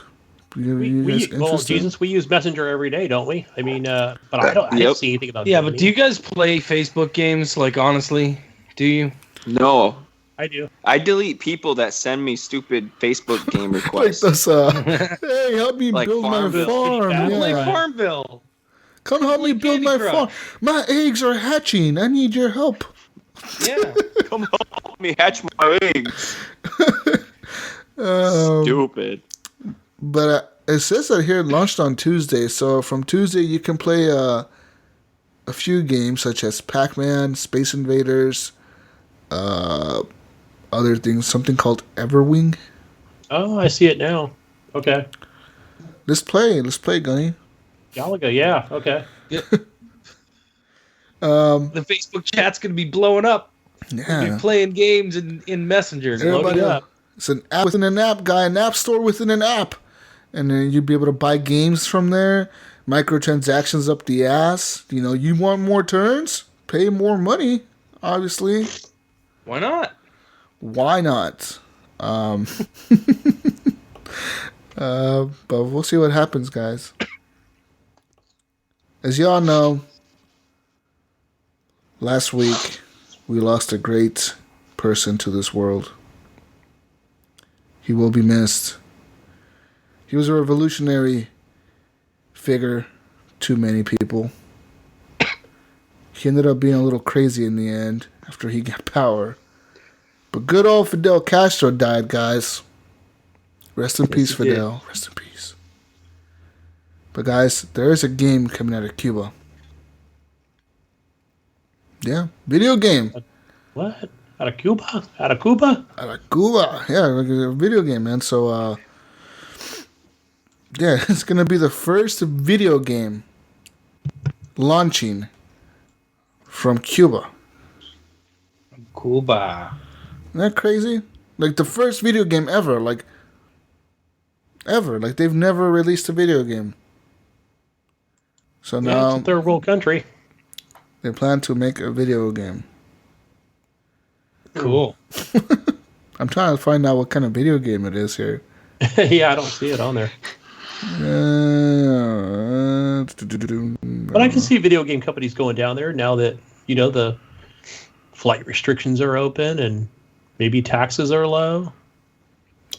You guys Well, interested? Jesus, we use Messenger every day, don't we? I mean, but I don't Yep. see anything about Yeah, that. but do you guys play Facebook games? Like, honestly, do you? No. I do. I delete people that send me stupid Facebook game Like requests. this, hey, help me Like build my Farmville. farm. Yeah. Play Yeah. Farmville. Come help me Play build Candy my Crush. farm. My eggs are hatching. I need your help. Yeah. Come on, help me hatch my eggs. Stupid. But it says that here it launched on Tuesday. So from Tuesday, you can play a few games such as Pac-Man, Space Invaders, other things. Something called Everwing. Oh, I see it now. Okay. Let's play, Gunny. Galaga, yeah. Okay. The Facebook chat's gonna be blowing up. Yeah. You're playing games in Messenger. Everybody, Load it up. it's an app within an app, guy. An app store within an app, and then you'd be able to buy games from there. Microtransactions up the ass. You know, you want more turns? Pay more money. Obviously, Why not? why not? But we'll see what happens, guys. As y'all know, last week we lost a great person to this world. He will be missed. He was a revolutionary figure to many people. He ended up being a little crazy in the end after he got power. But good old Fidel Castro died, guys. Rest in peace, he did. Fidel. Rest in peace. But guys, there is a game coming out of Cuba. Yeah, video game. What? Out of Cuba? Out of Cuba? Out of Cuba. Yeah, like a video game, man. So, yeah, it's going to be the first video game launching from Cuba. Cuba. Isn't that crazy? Like, the first video game ever. Like, ever. Like, they've never released a video game. So Yeah, now it's a third world country. they plan to make a video game. Cool. I'm trying to find out what kind of video game it is here. Yeah, I don't see it on there. But I can see video game companies going down there now that, you know, the flight restrictions are open and maybe taxes are low.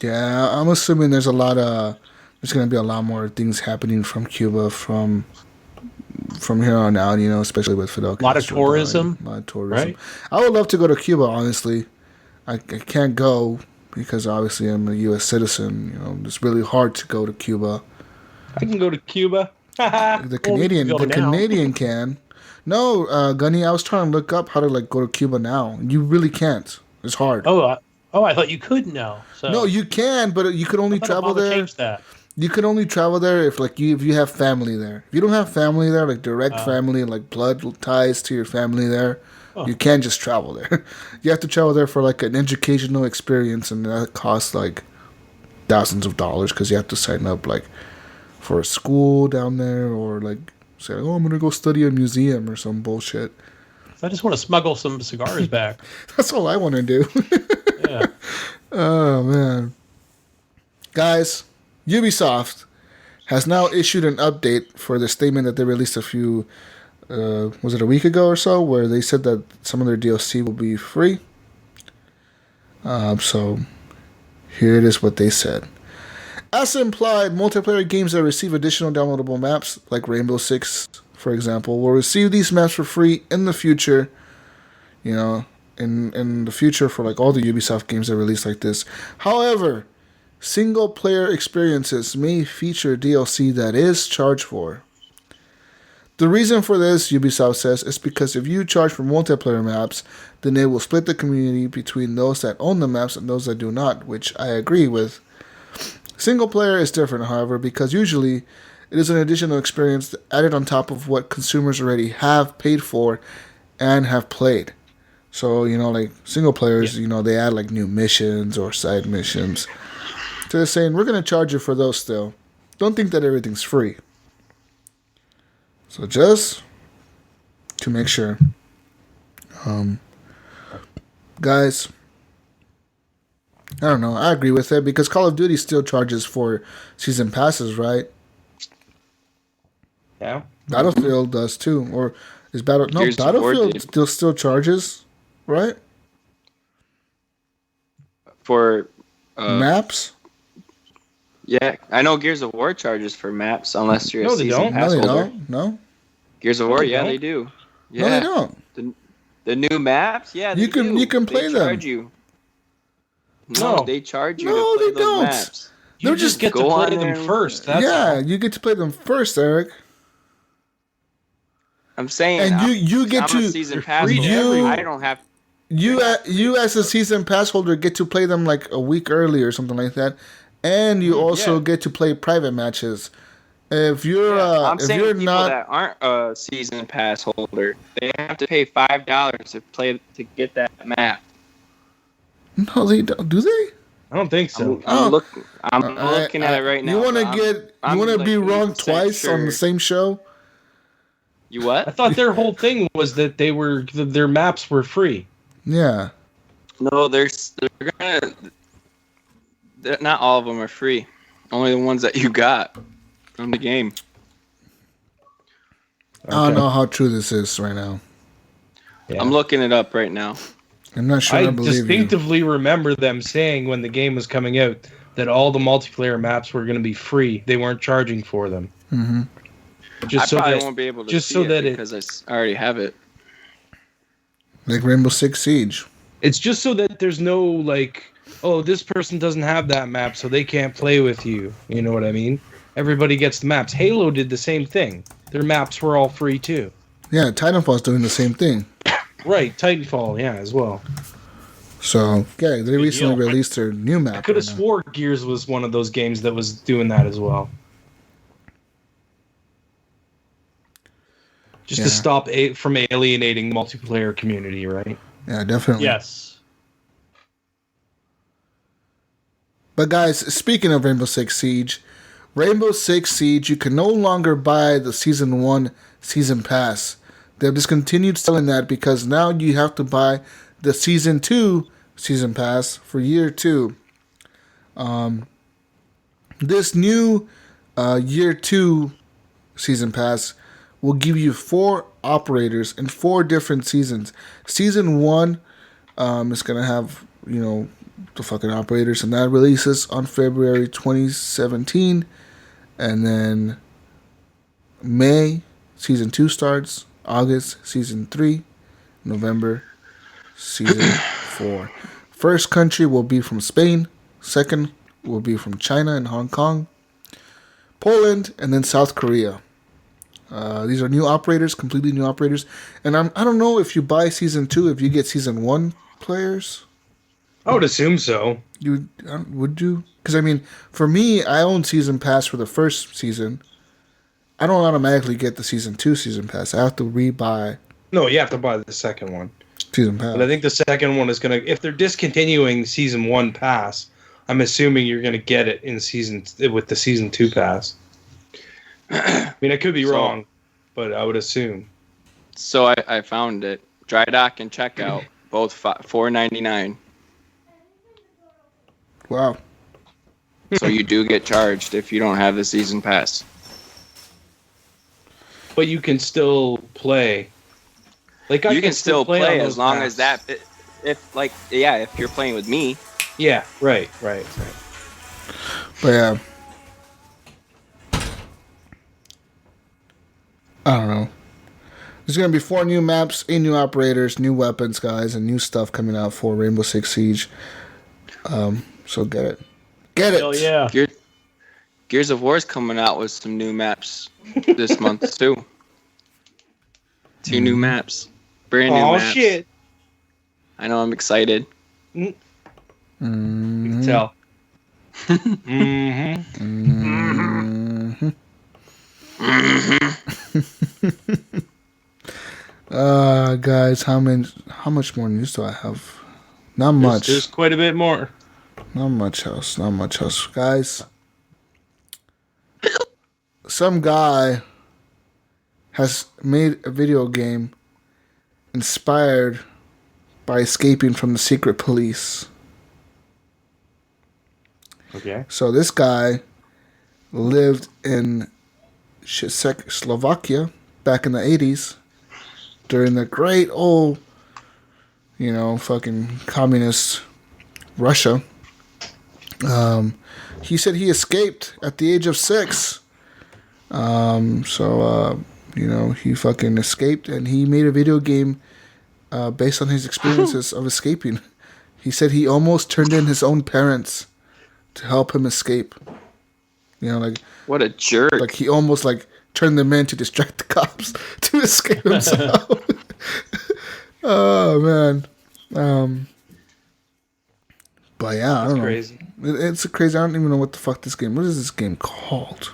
Yeah, I'm assuming there's going to be a lot more things happening from Cuba from here on out, you know, especially with Fidel Castro. Lot of tourism, dying. A lot of tourism. right? I would love to go to Cuba, honestly. I can't go because obviously I'm a U.S. citizen. You know, it's really hard to go to Cuba. I can go to Cuba. The Canadian, go the now. Canadian can. No, Gunny, I was trying to look up how to go to Cuba now. You really can't. It's hard. Oh, I thought you could now. So No, you can, but you could only I thought travel Obama there. changed that. You can only travel there if you have family there. If you don't have family there, like direct family, like blood ties to your family there, You can't just travel there. You have to travel there for like an educational experience, and that costs like thousands of dollars because you have to sign up like for a school down there, or like say, oh, I'm gonna go study a museum or some bullshit. I just want to smuggle some cigars back. That's all I want to do. Yeah. Oh man, guys, Ubisoft has now issued an update for the statement that they released a few. Was it a week ago or so, where they said that some of their DLC will be free. So here it is what they said. As implied, multiplayer games that receive additional downloadable maps, like Rainbow Six, for example, will receive these maps for free in the future. You know, in the future for like all the Ubisoft games that release like this. However, single player experiences may feature DLC that is charged for. The reason for this, Ubisoft says, is because if you charge for multiplayer maps, then it will split the community between those that own the maps and those that do not, which I agree with. Single player is different, however, because usually it is an additional experience added on top of what consumers already have paid for and have played. So, you know, like single players, you know, they add like new missions or side missions. So they're saying, we're going to charge you for those still. Don't think that everything's free. So just to make sure, guys, I don't know. I agree with it because Call of Duty still charges for season passes, right? Yeah. Battlefield does too, or is Battlefield still charges, right? For maps. Yeah, I know Gears of War charges for maps unless you're a season pass holder. No, they don't. No. Gears of War, yeah, they do. Yeah. No, they don't. The new maps, yeah, you can play them. They charge you. No, they charge you to play those maps. You just get to play them first. That's you get to play them first, Eric. I'm saying, and you get I'm to a season pass holder. I don't have. You as a season pass holder get to play them like a week early or something like that, and you also get to play private matches. If you're I'm if saying you're people not that aren't a season pass holder, they have to pay $5 to get that map. No, they don't. Do they? I don't think so. I'm looking at it right now. You want to be wrong twice sure. on the same show? You what? I thought their whole thing was that their maps were free. Yeah. No, not all of them are free. Only the ones that you got from the game. Okay. I don't know how true this is right now. Yeah. I'm looking it up right now. I'm not sure I believe distinctively remember them saying when the game was coming out that all the multiplayer maps were going to be free. They weren't charging for them. Mm-hmm. I won't be able to see it because I already have it. Like Rainbow Six Siege. It's just so that there's no like, oh, this person doesn't have that map, so they can't play with you. You know what I mean? Everybody gets the maps. Halo did the same thing. Their maps were all free too. Yeah, Titanfall's doing the same thing. Right, Titanfall, yeah, as well. So, yeah, they recently released their new map. I could have swore Gears was one of those games that was doing that as well. Just to stop from alienating the multiplayer community, right? Yeah, definitely. Yes. But guys, speaking of Rainbow Six Siege, you can no longer buy the Season 1 Season Pass. They've discontinued selling that because now you have to buy the Season 2 Season Pass for Year 2. This new Year 2 Season Pass will give you 4 operators in 4 different seasons. Season 1 is going to have, the fucking operators, and that releases on February 2017. And then May, Season 2 starts. August, Season 3. November, Season 4. First country will be from Spain. Second will be from China and Hong Kong. Poland, and then South Korea. These are new operators, completely new operators. And I don't know if you buy Season 2, if you get Season 1 players. I would assume so. Would you? Because, for me, I own Season Pass for the first season. I don't automatically get the Season 2 Season Pass. I have to rebuy. No, you have to buy the second one. Season pass. But I think the second one is gonna. If they're discontinuing season 1 pass, I'm assuming you're gonna get it with the season 2 pass. I mean, I could be wrong, but I would assume. So I found it. Dry dock and checkout, both $4.99. Wow. So you do get charged if you don't have the season pass. But you can still play. Like You can still play on as long pass. as that. If you're playing with me. Yeah. Right. But yeah. I don't know. There's going to be 4 new maps, 8 new operators, new weapons, guys, and new stuff coming out for Rainbow Six Siege. So get it. Get it! Hell yeah. Gears of War's coming out with some new maps this month, too. 2 new maps. Brand new maps. Oh, shit. I know, I'm excited. You can tell. Guys, how much more news do I have? Not much. There's quite a bit more. Not much else. Guys, some guy has made a video game inspired by escaping from the secret police. Okay. So this guy lived in Slovakia back in the 80s during the great old, fucking communist Russia. He said he escaped at the age of 6. He fucking escaped and he made a video game based on his experiences of escaping. He said he almost turned in his own parents to help him escape. What a jerk. Like he almost turned them in to distract the cops to escape himself. Oh man. But yeah, I don't know. Crazy. It's crazy. I don't even know what the fuck this game. What is this game called?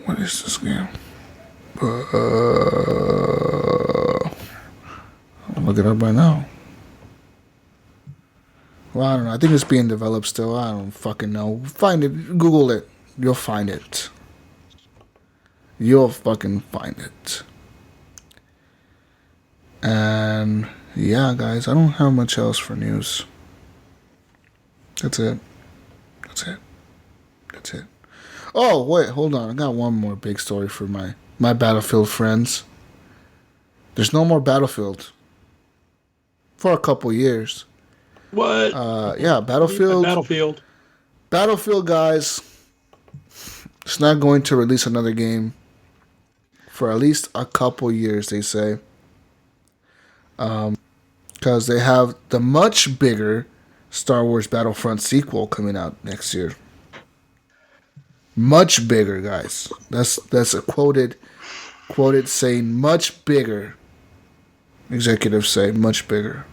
What is this game? I'll look it up right now. Well, I don't know. I think it's being developed still. I don't fucking know. Find it. Google it. You'll find it. You'll fucking find it. And yeah, guys, I don't have much else for news. That's it. Oh, wait, hold on. I got one more big story for my Battlefield friends. There's no more Battlefield. For a couple years. What? Yeah, Battlefield. Battlefield, guys. It's not going to release another game for at least a couple years, they say. Because they have the much bigger Star Wars Battlefront sequel coming out next year. Much bigger, guys. That's a quoted saying much bigger. Executives say much bigger.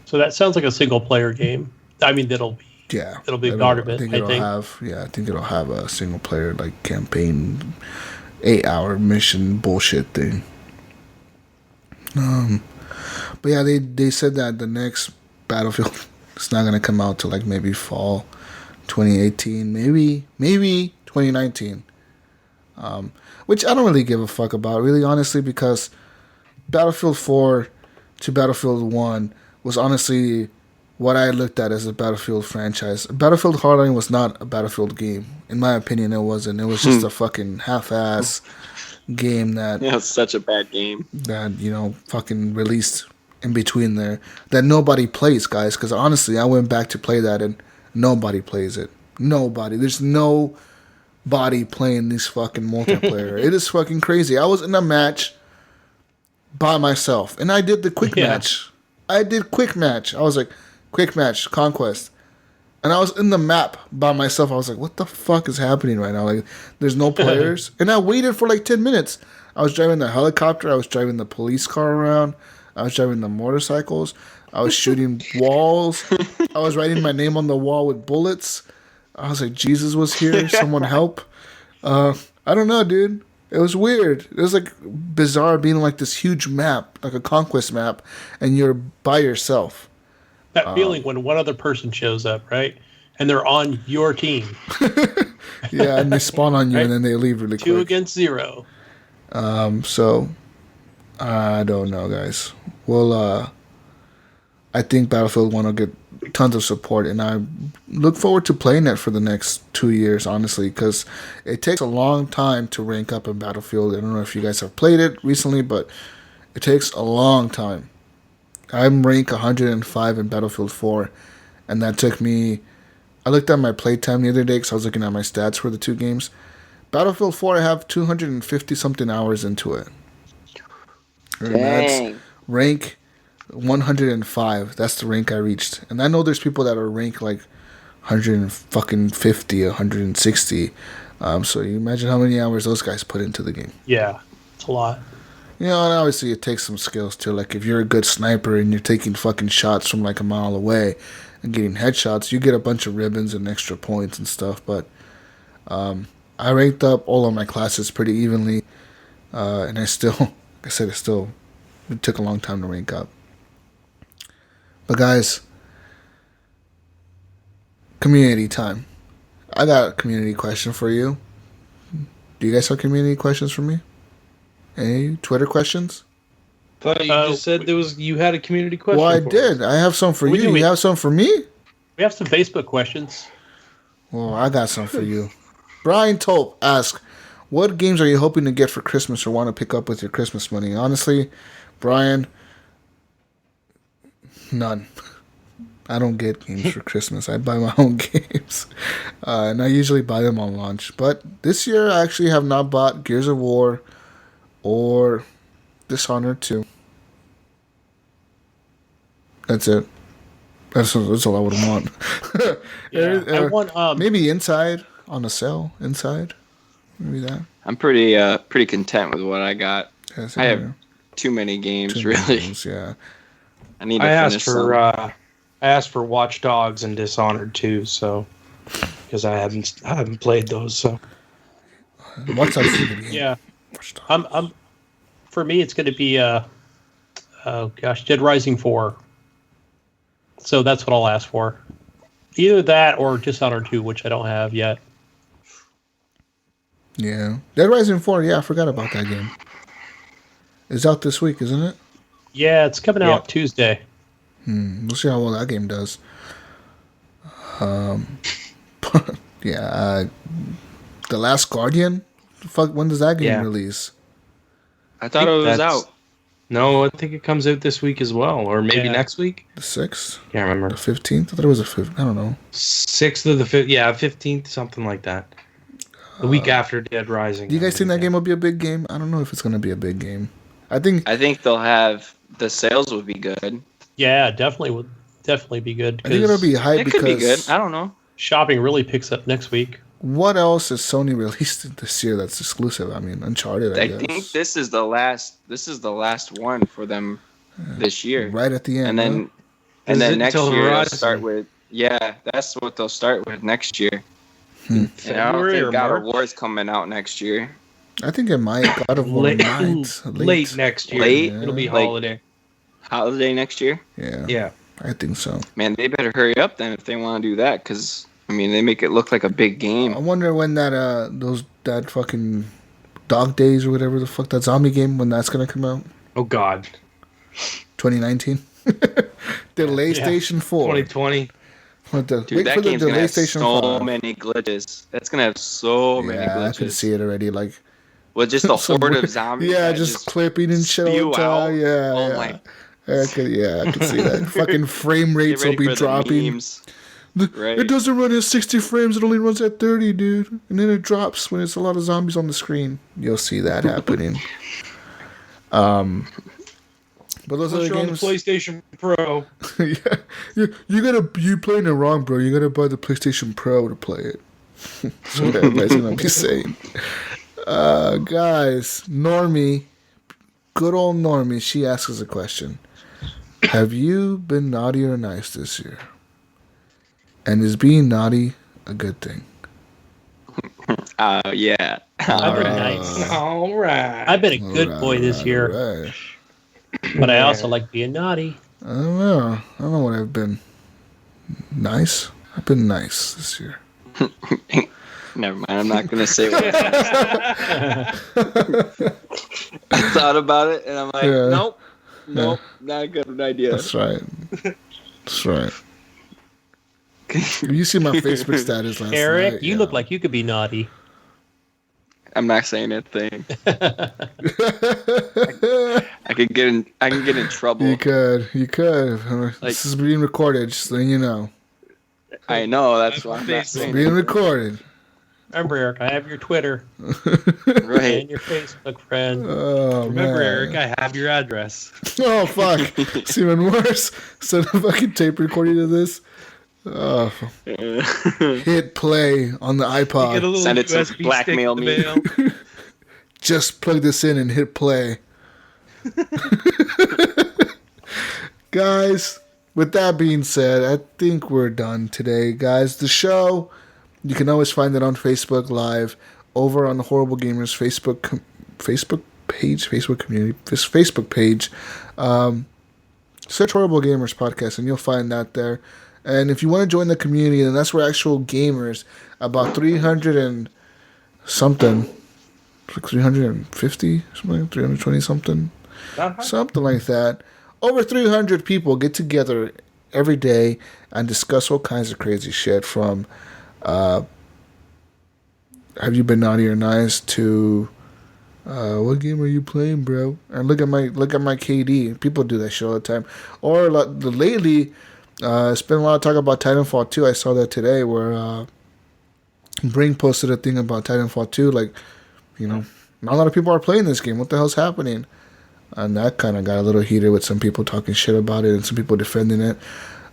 So that sounds like a single player game. I mean, it'll be part of it. I think it'll have a single player campaign, 8-hour mission bullshit thing. But yeah, they said that the next Battlefield is not gonna come out till maybe fall 2018, maybe 2019. Which I don't really give a fuck about, really, honestly, because Battlefield 4 to Battlefield 1 was honestly what I looked at as a Battlefield franchise. Battlefield Hardline was not a Battlefield game. In my opinion, it wasn't. It was just a fucking half-ass game that... Yeah, it's such a bad game. That, fucking released in between there. That nobody plays, guys. Because honestly, I went back to play that and nobody plays it. Nobody. There's nobody playing this fucking multiplayer. It is fucking crazy. I was in a match by myself. And I did the quick match. I was like, quick match, Conquest. And I was in the map by myself. I was like, what the fuck is happening right now? There's no players. And I waited for 10 minutes. I was driving the helicopter. I was driving the police car around. I was driving the motorcycles. I was shooting walls. I was writing my name on the wall with bullets. I was like, Jesus was here. Someone help. I don't know, dude. It was weird. It was like bizarre being like this huge map, like a conquest map, and you're by yourself. That feeling when one other person shows up, right? And they're on your team. Yeah, and they spawn on you Right? and then they leave really quick. 2 against 0. So I don't know, guys. Well, I think Battlefield 1 will get tons of support, and I look forward to playing it for the next 2 years, honestly, because it takes a long time to rank up in Battlefield. I don't know if you guys have played it recently, but it takes a long time. I'm rank 105 in Battlefield 4, and that took me... I looked at my playtime the other day because I was looking at my stats for the 2 games. Battlefield 4, I have 250-something hours into it. And that's rank 105. That's the rank I reached. And I know there's people that are ranked like 150, 160. So you imagine how many hours those guys put into the game. Yeah, it's a lot. You know, and obviously it takes some skills too. Like if you're a good sniper and you're taking fucking shots from like a mile away and getting headshots, you get a bunch of ribbons and extra points and stuff. But I ranked up all of my classes pretty evenly. And I still, like I said, it took a long time to rank up. But guys, community time. I got a community question for you. Do you guys have community questions for me? Any Twitter questions? Thought you just said you had a community question. Well, I for did. us. I have some for you. You have some for me? We have some Facebook questions. Well, I got some for you. Brian Tope asked, what games are you hoping to get for Christmas or want to pick up with your Christmas money? Honestly, Brian, none. I don't get games for Christmas. I buy my own games. And I usually buy them on launch. But this year, I actually have not bought Gears of War or Dishonored 2. That's it. That's all I would want. Yeah, I want maybe Inside on a sale. Inside, maybe that. I'm pretty content with what I got. Yeah, I have too many games, really. Games, yeah. I need to finish some. I asked for Watch Dogs and Dishonored too, so because I haven't played those. So Watch Dogs. Yeah, I'm. For me, it's going to be Dead Rising 4. So that's what I'll ask for. Either that or Dishonored 2, which I don't have yet. Yeah, Dead Rising 4. Yeah, I forgot about that game. It's out this week, isn't it? Yeah, it's coming out Tuesday. We'll see how well that game does. The Last Guardian. Fuck, when does that game release? I thought it was out. No, I think it comes out this week as well, or maybe next week. The 6th? Can't remember. The 15th? I thought it was the 5th. I don't know. 6th of the 5th. Yeah, 15th, something like that. The week after Dead Rising. Do you guys think that game will be a big game? I don't know if it's going to be a big game. I think they'll have the sales would be good. Yeah, definitely would be good. I think it'll be hype because it could be good. I don't know. Shopping really picks up next week. What else has Sony released this year that's exclusive? I mean, Uncharted. I guess. think this is the last one for them this year. Right at the end. And then next year they'll start with that's what they'll start with next year. And I don't think God of War is coming out next year. I think it might. God of War late next year. It'll be holiday. Holiday next year? Yeah. I think so. Man, they better hurry up then if they want to do that, because I mean they make it look like a big game. I wonder when that fucking Dog Days or whatever the fuck, that zombie game, when that's gonna come out. Oh God. 2019. Delay Station 4. 2020. Dude, that game's gonna have so many glitches. That's gonna have so many glitches. I can see it already. Like, with just a horde of zombies. Yeah, just clipping and shit all the time. Yeah, oh my. I can see that. Fucking frame rates will be dropping. Right. It doesn't run at 60 frames. It only runs at 30, dude. And then it drops when it's a lot of zombies on the screen. You'll see that happening. But those other games on the PlayStation Pro. You playing it wrong, bro. You gotta buy the PlayStation Pro to play it. That's what everybody's gonna be saying. Guys, Normie, good old Normie, she asks us a question. Have you been naughty or nice this year? And is being naughty a good thing? Oh, yeah. I've been nice. All right. I've been a good boy this year, Right. but I also like being naughty. I don't know. I don't know what I've been. Nice. I've been nice this year. Never mind. I'm not going to say what I thought about it, and I'm like, nope, not a good idea. That's right. That's right. You see my Facebook status last Eric, night. you look like you could be naughty. I'm not saying a thing. I can get in trouble. You could. Like- This is being recorded, just so you know. I know. That's why I'm not It's saying being it. recorded. Remember, Eric, I have your Twitter Right. and your Facebook friend. Oh, Remember, man. Eric, I have your address. Oh, fuck. It's even worse. Instead of fucking tape recording of this. Oh. Hit play on the Get a iPod. little Send it to USB blackmail stick me. in the mail. Just plug this in and hit play. Guys, with that being said, I think we're done today, guys. The show, you can always find it on Facebook Live, over on the Horrible Gamers Facebook page, Facebook community, this Facebook page. Search Horrible Gamers Podcast, and you'll find that there. And if you want to join the community, then that's where actual gamers, about 300 and something, like 350, something, 320 something, something like that. Over 300 people get together every day and discuss all kinds of crazy shit, from have you been naughty or nice to what game are you playing, bro? And look at my KD. People do that shit all the time. Or lately, it's been a lot of talk about Titanfall 2. I saw that today where Bring posted a thing about Titanfall 2. Like, not a lot of people are playing this game. What the hell's happening? And that kind of got a little heated with some people talking shit about it and some people defending it.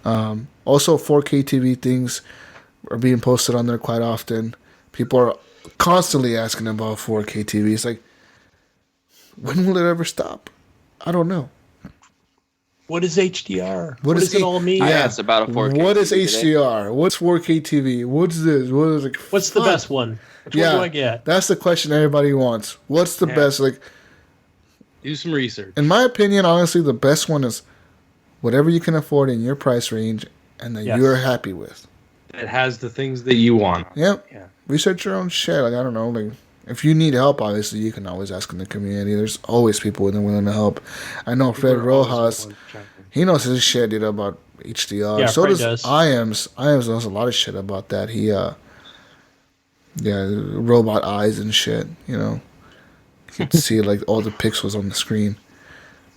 Also, 4K TV things are being posted on there quite often. People are constantly asking about 4K TV. It's like, when will it ever stop? I don't know. What is HDR? What does it all mean? Yeah, it's about a 4K What is TV today. HDR? What's 4K TV? What's this? What is like? What's the fuck. best one? Which one do I get? That's the question everybody wants. What's the best? Like, Do some research. in my opinion, honestly, the best one is whatever you can afford in your price range and that Yes. you're happy with. It has the things that you want. Yep. Yeah. Research your own shit. Like, I don't know. Like, if you need help, obviously, you can always ask in the community. There's always people willing to help. I know Fred Rojas. He knows his shit, about HDR. Yeah, so Fred does does. IAMS. IAMS knows a lot of shit about that. He, robot eyes and shit, You can see, like, all the pixels on the screen.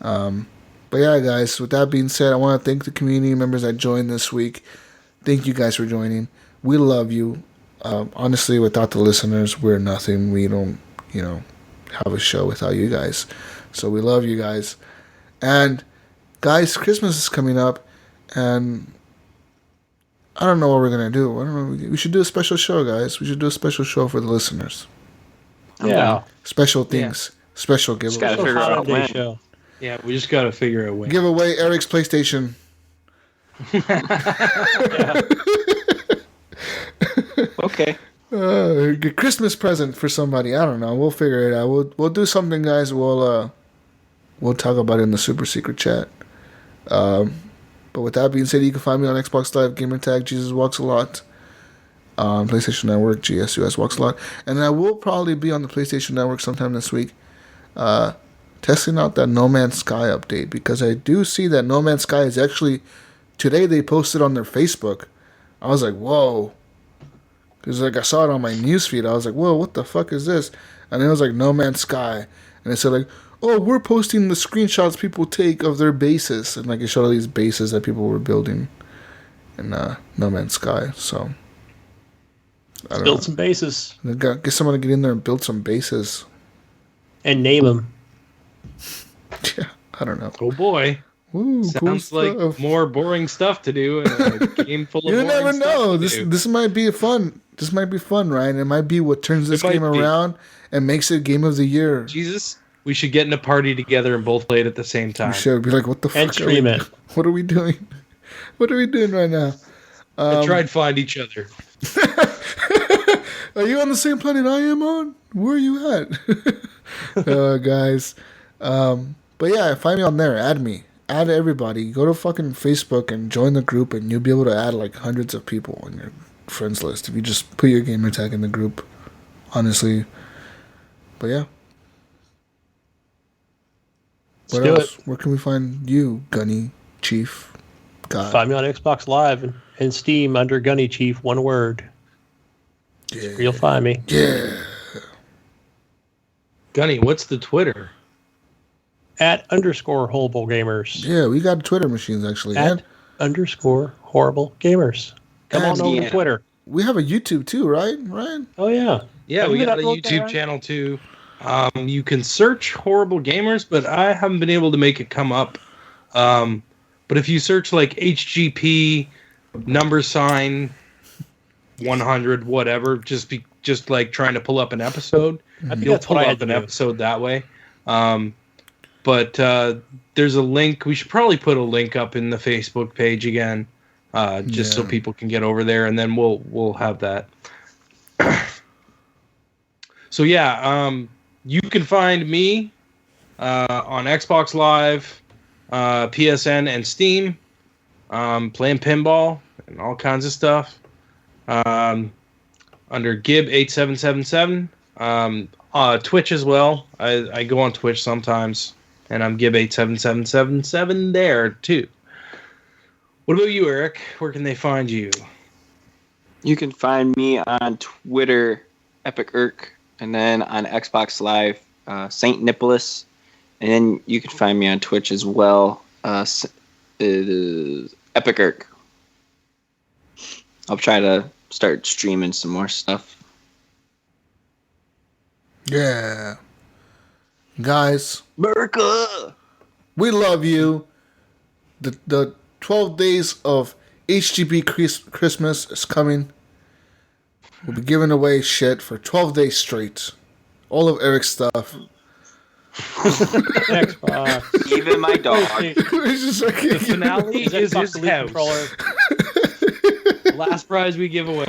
But yeah, guys, with that being said, I want to thank the community members that joined this week. Thank you guys for joining. We love you. Honestly, without the listeners, we're nothing. We don't, have a show without you guys. So we love you guys. And guys, Christmas is coming up, and I don't know what we're gonna do. I don't know. We should do a special show, guys. We should do a special show for the listeners. Yeah. Special things, special Just gotta giveaway. figure out Holiday when. show. Yeah, we just got to figure out when. Giveaway Eric's PlayStation. Okay. A Christmas present for somebody. I don't know. We'll figure it out. We'll do something, guys. We'll talk about it in the super secret chat. But with that being said, you can find me on Xbox Live, Gamertag, Jesus Walks a Lot, on PlayStation Network, GSUS Walks a Lot, and I will probably be on the PlayStation Network sometime this week, testing out that No Man's Sky update, because I do see that No Man's Sky is actually, today they posted on their Facebook. I was like, whoa. Because like I saw it on my newsfeed. I was like, whoa, what the fuck is this? And it was like No Man's Sky. And it said like, oh, we're posting the screenshots people take of their bases. And like it showed all these bases that people were building in No Man's Sky. So I don't Build some bases know. Get someone to get in there and build some bases. and name them. Yeah, I don't know. Oh boy. Ooh, Sounds cool like stuff. more boring stuff to do in a game full of You boring never stuff know. to This do. this might be fun. This might be fun, Ryan. It might be what turns this It might game be. around and makes it game of the year. Jesus, we should get in a party together and both play it at the same time. We should be like, what the And fuck? stream it. What are we doing? What are we doing right now? And try and find each other. Are you on the same planet I am on? Where are you at? Guys. But yeah, find me on there. Add me. Add everybody. Go to fucking Facebook and join the group, and you'll be able to add like hundreds of people on your friends list if you just put your gamer tag in the group. Honestly. But yeah. What else? Where can we find you, Gunny Chief? God. Find me on Xbox Live and Steam under Gunny Chief, one word. Yeah. You'll find me. Yeah. Gunny, what's the Twitter? @_horrible gamers. Yeah, we got Twitter machines actually. @_horrible gamers. Come on over to Twitter. We have a YouTube too, right? Ryan? Oh yeah. Yeah, we got a YouTube channel too. You can search Horrible Gamers, but I haven't been able to make it come up. But if you search like HGP #100 whatever, just like trying to pull up an episode, you'll pull up an episode that way. But there's a link. We should probably put a link up in the Facebook page again, so people can get over there, and then we'll have that. So yeah, you can find me on Xbox Live, PSN, and Steam, playing pinball and all kinds of stuff. Under Gib8777, Twitch as well. I go on Twitch sometimes, and I'm Gib87777 there too. What about you, Eric? Where can they find you? You can find me on Twitter, EpicErk, and then on Xbox Live, Saint Nicholas, and then you can find me on Twitch as well, EpicErk. I'll try to start streaming some more stuff. Yeah. Guys. America! We love you. The 12 days of HGP Christmas is coming. We'll be giving away shit for 12 days straight. All of Eric's stuff. Xbox. Even my dog. The finale is his house. The last prize we give away.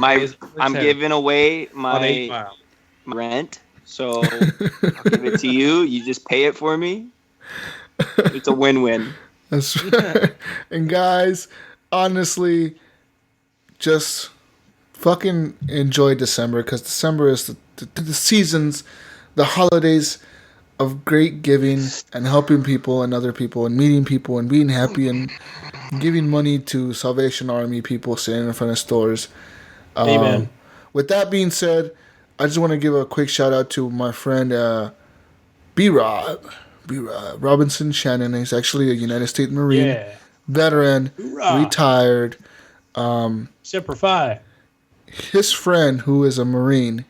I'm giving away my rent, so I'll give it to you. You just pay it for me. It's a win-win. That's right. And guys, honestly, just fucking enjoy December, because December is the seasons, the holidays of great giving and helping people and other people and meeting people and being happy and giving money to Salvation Army people standing in front of stores. Amen. With that being said, I just want to give a quick shout out to my friend B-Rob Robinson Shannon. He's actually a United States Marine veteran, retired. Semper Fi. His friend, who is a Marine,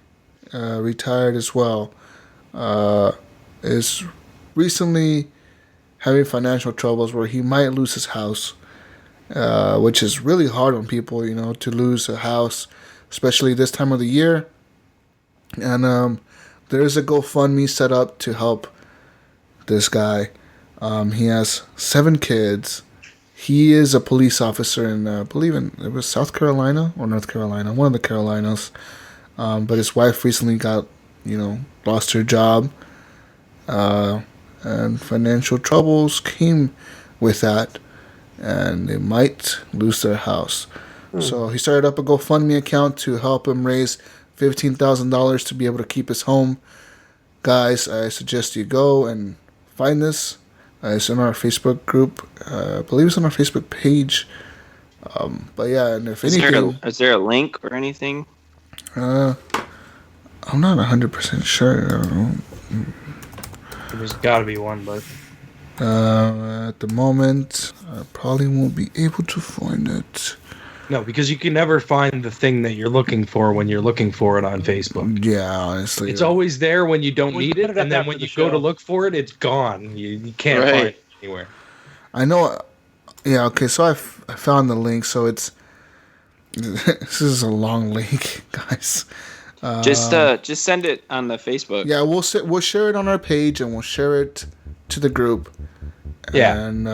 retired as well, is recently having financial troubles where he might lose his house, which is really hard on people, to lose a house, especially this time of the year. And there is a GoFundMe set up to help this guy. He has 7 kids. He is a police officer in, I believe it was South Carolina or North Carolina, one of the Carolinas. But his wife recently got, lost her job. And financial troubles came with that. And they might lose their house. So he started up a GoFundMe account to help him raise $15,000 to be able to keep his home. Guys, I suggest you go and find this. It's in our Facebook group. I believe it's on our Facebook page. But yeah, and if anything... Is there a link or anything? I'm not 100% sure. I don't know. There's got to be one, but... At the moment, I probably won't be able to find it. No, because you can never find the thing that you're looking for when you're looking for it on Facebook. Yeah, honestly. It's always there when you don't need it, and then when you go to look for it, it's gone. You can't find it anywhere. I know. Yeah, okay, so I found the link, so it's... This is a long link, guys. Just send it on the Facebook. Yeah, we'll share it on our page, and we'll share it to the group. Yeah. And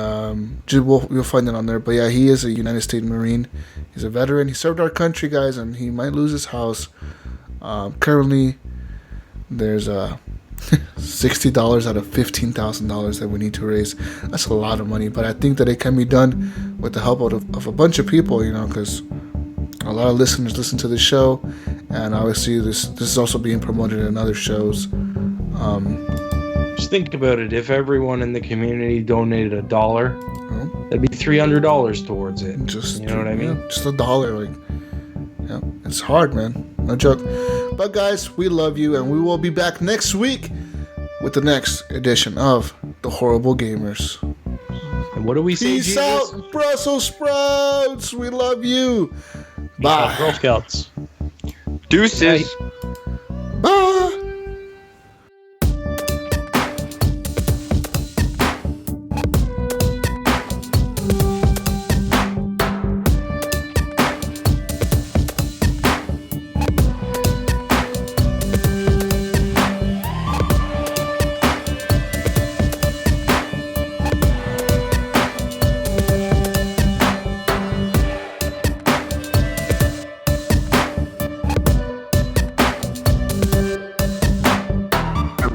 you'll find it on there. But yeah, he is a United States Marine. He's a veteran. He served our country, guys, and he might lose his house. Currently, there's $60 out of $15,000 that we need to raise. That's a lot of money, but I think that it can be done with the help of a bunch of people, because a lot of listeners listen to the show, and obviously this is also being promoted in other shows. Just think about it. If everyone in the community donated $1, that'd be $300 towards it. Just, you know what I mean? Yeah, just $1. It's hard, man. No joke. But guys, we love you, and we will be back next week with the next edition of The Horrible Gamers. And what do we say? Peace out, Brussels sprouts. We love you. Bye. Girl Scouts. Deuces. Bye.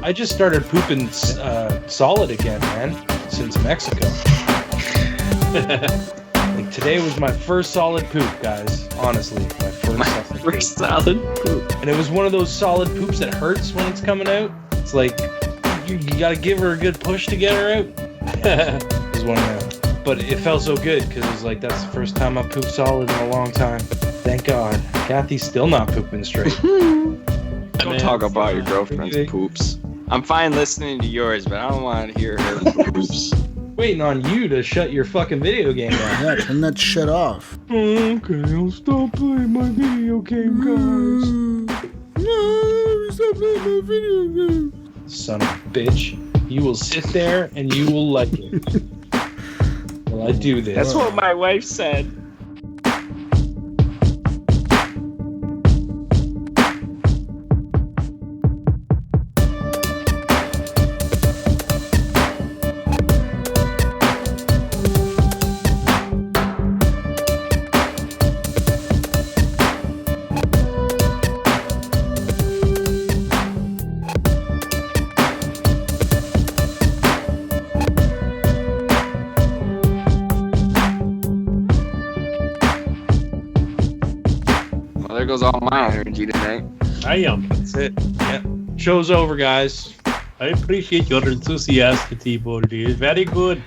I just started pooping solid again, man, since Mexico. Like today was my first solid poop, guys. Honestly, my first solid poop. And it was one of those solid poops that hurts when it's coming out. It's like you gotta give her a good push to get her out. It was one of them. But it felt so good because it was like that's the first time I pooped solid in a long time. Thank God. Kathy's still not pooping straight. Don't talk about your girlfriend's poops. I'm fine listening to yours, but I don't want to hear her poops. Waiting on you to shut your fucking video game down. Yeah, turn that shit off. Okay, I'll stop playing my video game, guys. No, stop playing my video game. Son of a bitch. You will sit there and you will like it. Well, I do this. That's what my wife said. There goes all my energy tonight. I am. That's it. Yeah. Show's over, guys. I appreciate your enthusiasm, T-Body. Very good.